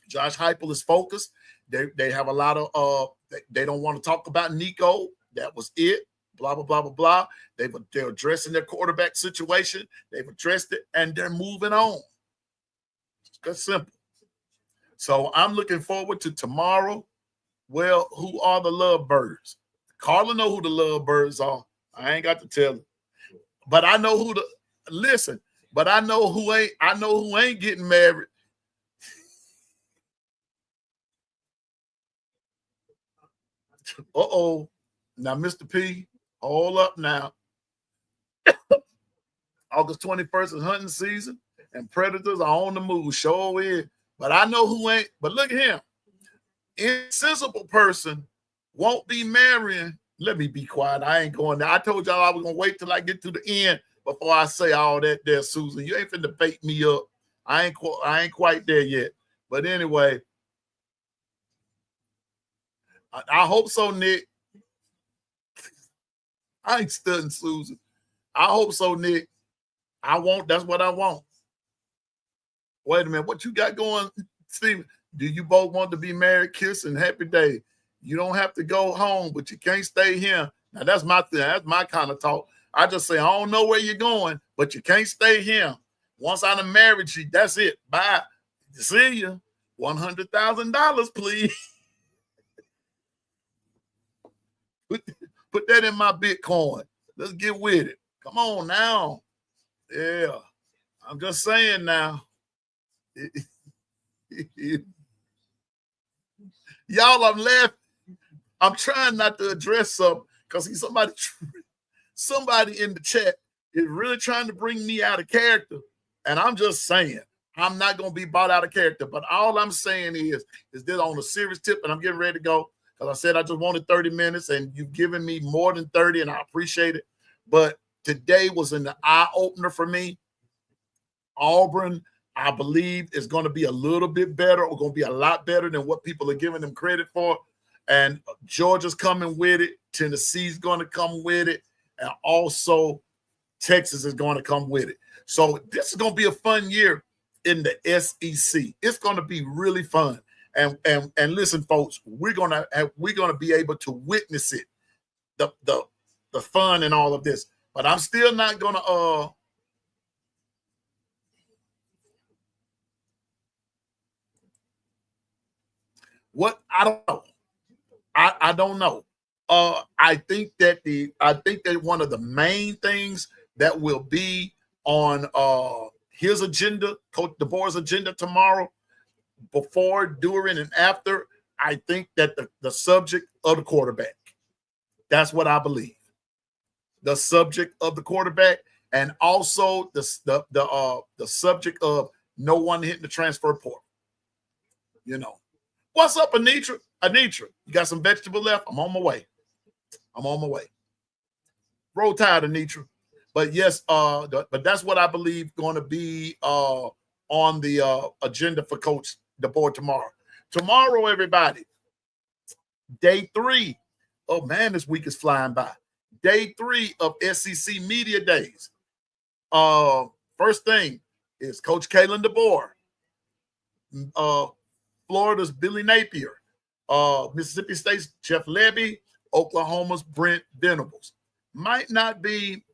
Josh Heupel is focused. They have a lot of they don't want to talk about Nico. That was it. blah, blah, blah, blah, blah. They're addressing their quarterback situation. They've addressed it, and they're moving on. That's simple. So I'm looking forward to tomorrow. Well, who are the Lovebirds? Carla know who the Lovebirds are. I ain't got to tell her. But I know who but I know who ain't getting married. Uh-oh. Now, Mr. P, hold up now. August 21st is hunting season, and predators are on the move. Show is. But I know who ain't. But look at him. Insensible person won't be marrying. Let me be quiet. I ain't going there. I told y'all I was going to wait till I get to the end before I say all that there, Susan. You ain't finna bait me up. I ain't quite there yet. But anyway, I hope so, Nick. I ain't studying, Susan. I hope so, Nick. That's what I want. Wait a minute. What you got going, Steven? Do you both want to be married, kiss, and happy day? You don't have to go home, but you can't stay here. Now, that's my thing. That's my kind of talk. I just say, I don't know where you're going, but you can't stay here. Once I done married you, that's it. Bye. See you. $100,000, please. Put that in my Bitcoin. Let's get with it. Come on now. Yeah. I'm just saying now. Y'all, I'm laughing. I'm trying not to address something because somebody in the chat is really trying to bring me out of character. And I'm just saying, I'm not going to be bought out of character. But all I'm saying is this on a serious tip, and I'm getting ready to go. Because I said I just wanted 30 minutes, and you've given me more than 30, and I appreciate it. But today was an eye-opener for me. Auburn, I believe, is going to be a little bit better, or going to be a lot better than what people are giving them credit for. And Georgia's coming with it. Tennessee's going to come with it. And also Texas is going to come with it. So this is going to be a fun year in the SEC. It's going to be really fun. And listen, folks, we're gonna be able to witness it, the fun and all of this. But I'm still not gonna what I don't know. I don't know. I think that one of the main things that will be on his agenda, Coach DeBoer's agenda tomorrow, before, during, and after, I think that the subject of the quarterback. That's what I believe. The subject of the quarterback, and also the subject of no one hitting the transfer portal. You know. What's up, Anitra? Anitra, you got some vegetable left? I'm on my way. Roll Tide, Anitra. But yes, but that's what I believe going to be on the agenda for Coach DeBoer tomorrow. Tomorrow, everybody, day 3. Oh, man, this week is flying by. Day 3 of SEC Media Days. First thing is Coach Kalen DeBoer, Florida's Billy Napier, Mississippi State's Jeff Lebby, Oklahoma's Brent Venables. Might not be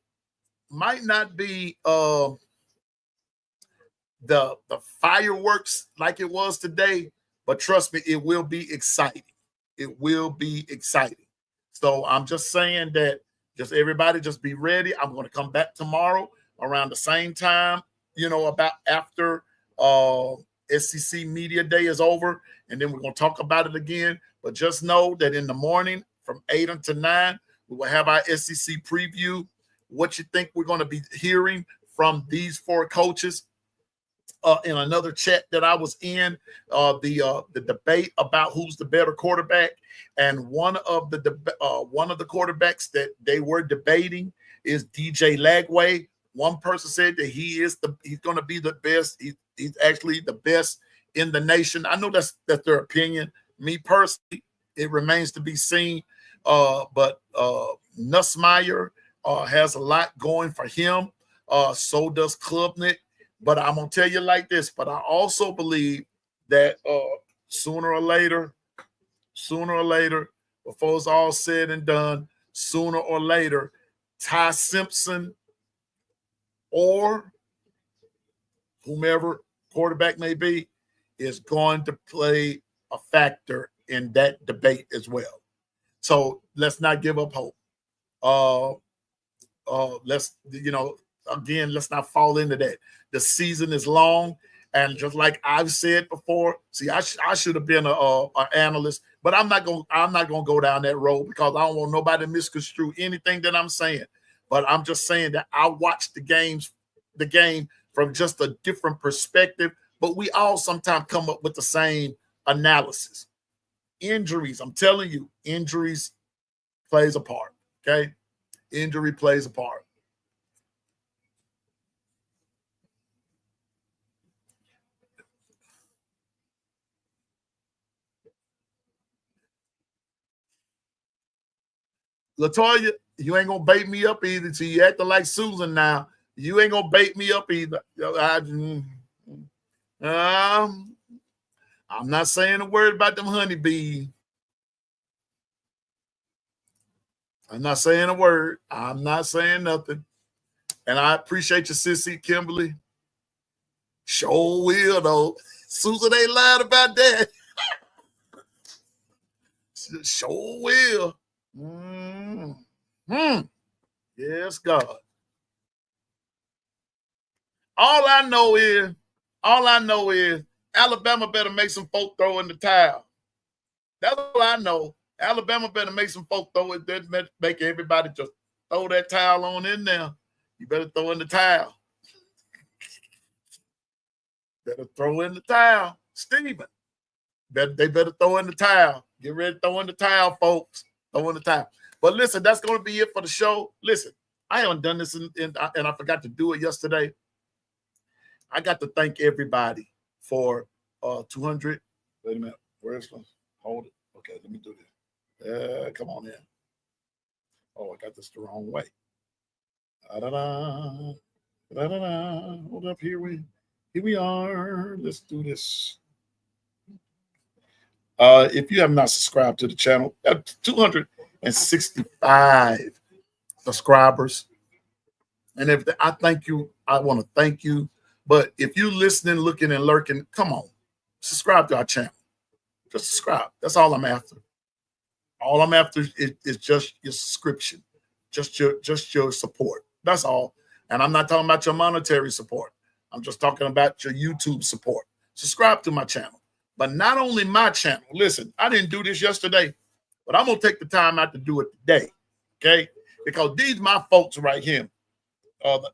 the fireworks like it was today, but trust me, it will be exciting. It will be exciting. So I'm just saying that everybody just be ready. I'm going to come back tomorrow around the same time, about after SEC Media Day is over, and then we're going to talk about it again. But just know that in the morning from 8 until 9, we will have our SEC preview. What you think we're going to be hearing from these 4 coaches. In another chat that I was in, the debate about who's the better quarterback, and one of the quarterbacks that they were debating is DJ Lagway. One person said that he's going to be the best. He's actually the best in the nation. I know that's their opinion. Me personally, it remains to be seen. But Nussmeier has a lot going for him. So does Klubnik. But I'm going to tell you like this, but I also believe that sooner or later, before it's all said and done, sooner or later, Ty Simpson or whomever quarterback may be is going to play a factor in that debate as well. So let's not give up hope. Let's, again, let's not fall into that. The season is long, and just like I've said before, see, I should have been an analyst, but I'm not gonna go down that road because I don't want nobody to misconstrue anything that I'm saying. But I'm just saying that I watch the game from just a different perspective, but we all sometimes come up with the same analysis. Injuries, I'm telling you, injuries plays a part, okay? Injury plays a part. Latoya, you ain't gonna bait me up either. So you acting like Susan now. You ain't gonna bait me up either. I'm not saying a word about them honeybees. I'm not saying a word. I'm not saying nothing. And I appreciate your sissy, Kimberly. Sure will, though. Susan ain't lied about that. Sure will. Yes, God. All I know is Alabama better make some folk throw in the towel. That's all I know. Alabama better make some folk throw it. Make everybody just throw that towel on in there. You better throw in the towel. Better throw in the towel. Stephen. They better throw in the towel. Get ready to throw in the towel, folks. Throw in the towel. But listen, that's going to be it for the show. Listen, I haven't done this and I forgot to do it yesterday. I got to thank everybody for 200. Wait a minute. Where's the hold it? Okay, let me do this. Come on in. Oh, I got this the wrong way. Da-da-da. Da-da-da. Hold up, here we are. Let's do this. If you have not subscribed to the channel, 265 subscribers. And if I thank you, I want to thank you. But if you're listening, looking, and lurking, come on, subscribe to our channel. Just subscribe. That's all I'm after. All I'm after is just your subscription, just your support. That's all. And I'm not talking about your monetary support. I'm just talking about your YouTube support. Subscribe to my channel. But not only my channel. Listen, I didn't do this yesterday, but I'm going to take the time out to do it today, okay? Because these my folks right here, the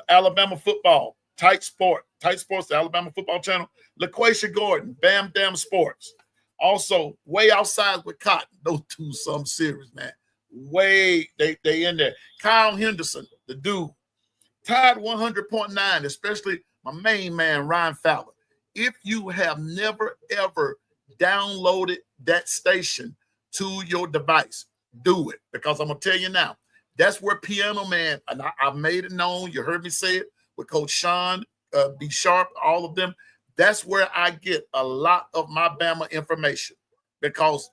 Alabama football, Tight Sports, the Alabama football channel, LaQuasia Gordon, Bam Dam Sports. Also, Way Outside with Cotton. Those two some serious, man. Way, they in there. Kyle Henderson, the dude. Tide 100.9, especially my main man, Ryan Fowler. If you have never, ever downloaded that station to your device, do it. Because I'm going to tell you now, that's where Piano Man, and I made it known, you heard me say it, with Coach Sean, B Sharp, all of them. That's where I get a lot of my Bama information because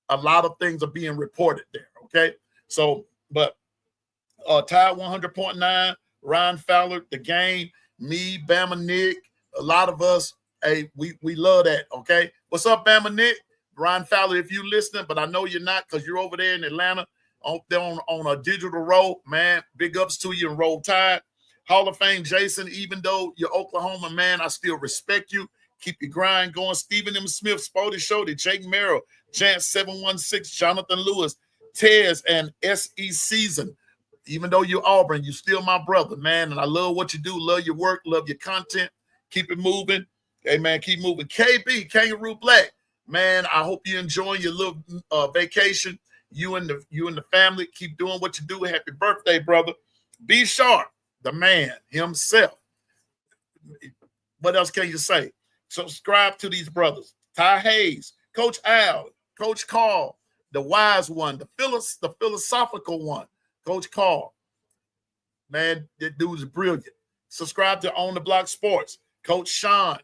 a lot of things are being reported there, okay? So, but Tide 100.9, Ryan Fowler, The Game, me, Bama Nick, a lot of us, hey, we love that, okay? What's up, Bama Nick? Ryan Fowler, if you're listening, but I know you're not because you're over there in Atlanta on a digital road, man, big ups to you and Roll Tide. Hall of Fame, Jason, even though you're Oklahoma, man, I still respect you. Keep your grind going. Stephen M. Smith, Spody Shody, Jake Merrill, Chance 716, Jonathan Lewis, Tez, and S.E. Season. Even though you're Auburn, you're still my brother, man, and I love what you do, love your work, love your content. Keep it moving. Hey, man, keep moving. KB, Kangaroo Black, man, I hope you're enjoying your little vacation. You and the family, keep doing what you do. Happy birthday, brother. Be sharp. The man himself. What else can you say? Subscribe to these brothers. Ty Hayes, Coach Al, Coach Carl, the wise one, the philosophical one, Coach Carl. Man, that dude's brilliant. Subscribe to On the Block Sports, Coach Sean.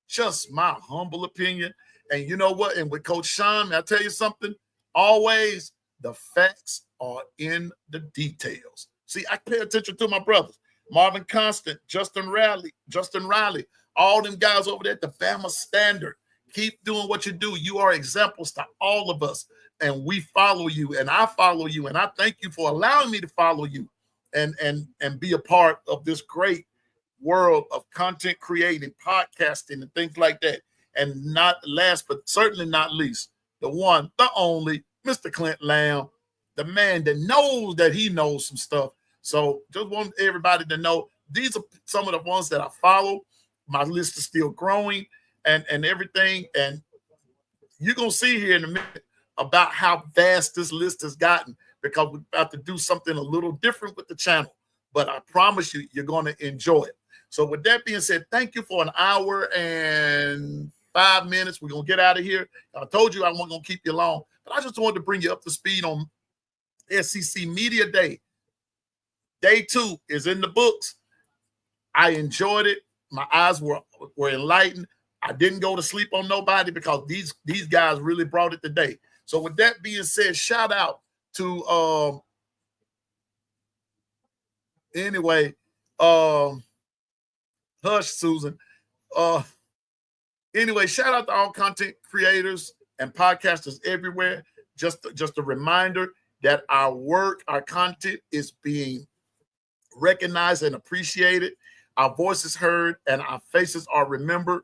Just my humble opinion. And you know what? And with Coach Sean, I'll tell you something. Always the facts are in the details. See, I pay attention to my brothers. Marvin Constant, Justin Riley, all them guys over there at the Bama Standard. Keep doing what you do. You are examples to all of us, and we follow you, and I follow you, and I thank you for allowing me to follow you and be a part of this great world of content creating, podcasting, and things like that. And not last, but certainly not least, the one, the only, Mr. Clint Lamb, the man that knows that he knows some stuff. So just want everybody to know these are some of the ones that I follow. My list is still growing and everything. And you're going to see here in a minute about how vast this list has gotten, because we're about to do something a little different with the channel. But I promise you, you're going to enjoy it. So with that being said, thank you for an hour and 5 minutes. We're going to get out of here. I told you I wasn't going to keep you long, but I just wanted to bring you up to speed on SEC Media Day. Day 2 is in the books. I enjoyed it. My eyes were enlightened. I didn't go to sleep on nobody because these guys really brought it today. So with that being said, shout out to hush, Susan. Anyway, shout out to all content creators and podcasters everywhere. Just a reminder that our work, our content is being recognized and appreciated. Our voices heard and our faces are remembered.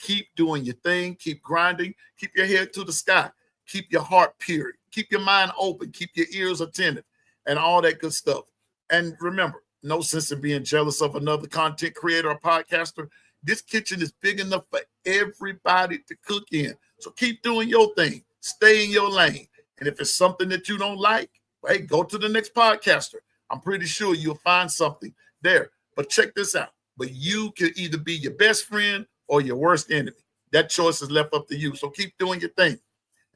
Keep doing your thing. Keep grinding. Keep your head to the sky. Keep your heart pure. Keep your mind open. Keep your ears attentive and all that good stuff. And remember, no sense in being jealous of another content creator or podcaster. This kitchen is big enough for everybody to cook in. So keep doing your thing. Stay in your lane. And if it's something that you don't like, hey, go to the next podcaster. I'm pretty sure you'll find something there. But check this out. But you can either be your best friend or your worst enemy. That choice is left up to you. So keep doing your thing.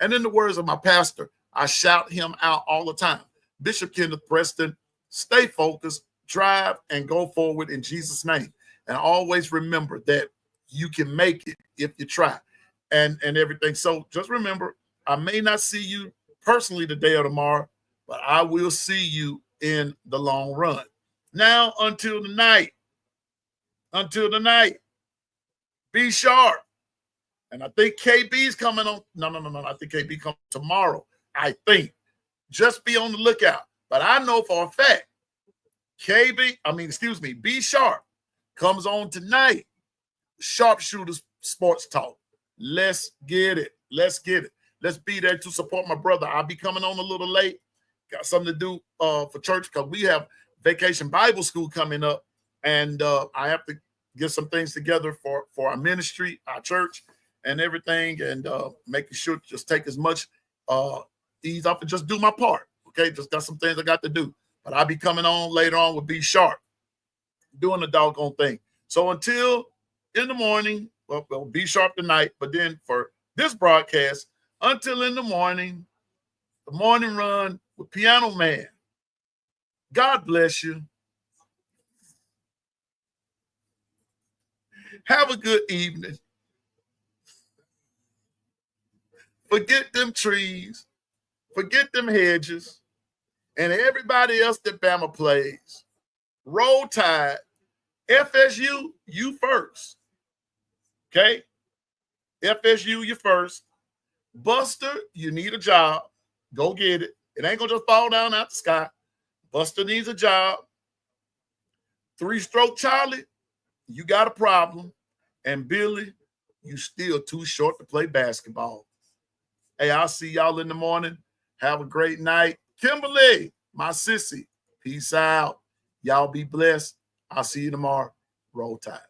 And in the words of my pastor, I shout him out all the time. Bishop Kenneth Preston, stay focused, drive, and go forward in Jesus' name. And always remember that you can make it if you try and everything. So just remember, I may not see you personally today or tomorrow, but I will see you in the long run. Now, until the night, be sharp. And I think KB's coming on. No. I think KB comes tomorrow. I think. Just be on the lookout. But I know for a fact, Be Sharp comes on tonight. Sharpshooters Sports Talk. Let's get it. Let's be there to support my brother. I'll be coming on a little late. Got something to do for church because we have Vacation Bible School coming up, and I have to get some things together for our ministry, our church, and everything, and making sure to just take as much ease off and just do my part. Okay, just got some things I got to do, but I'll be coming on later on with Be Sharp, doing the doggone thing. So until in the morning, well, Be Sharp tonight, but then for this broadcast, until in the morning, the morning run with Piano Man. God bless you. Have a good evening. Forget them trees. Forget them hedges. And everybody else that Bama plays. Roll Tide. FSU, you first. Okay? FSU, you first. Buster, you need a job. Go get it. It ain't going to just fall down out the sky. Buster needs a job. 3-stroke Charlie, you got a problem. And Billy, you still too short to play basketball. Hey, I'll see y'all in the morning. Have a great night. Kimberly, my sissy, peace out. Y'all be blessed. I'll see you tomorrow. Roll Tide.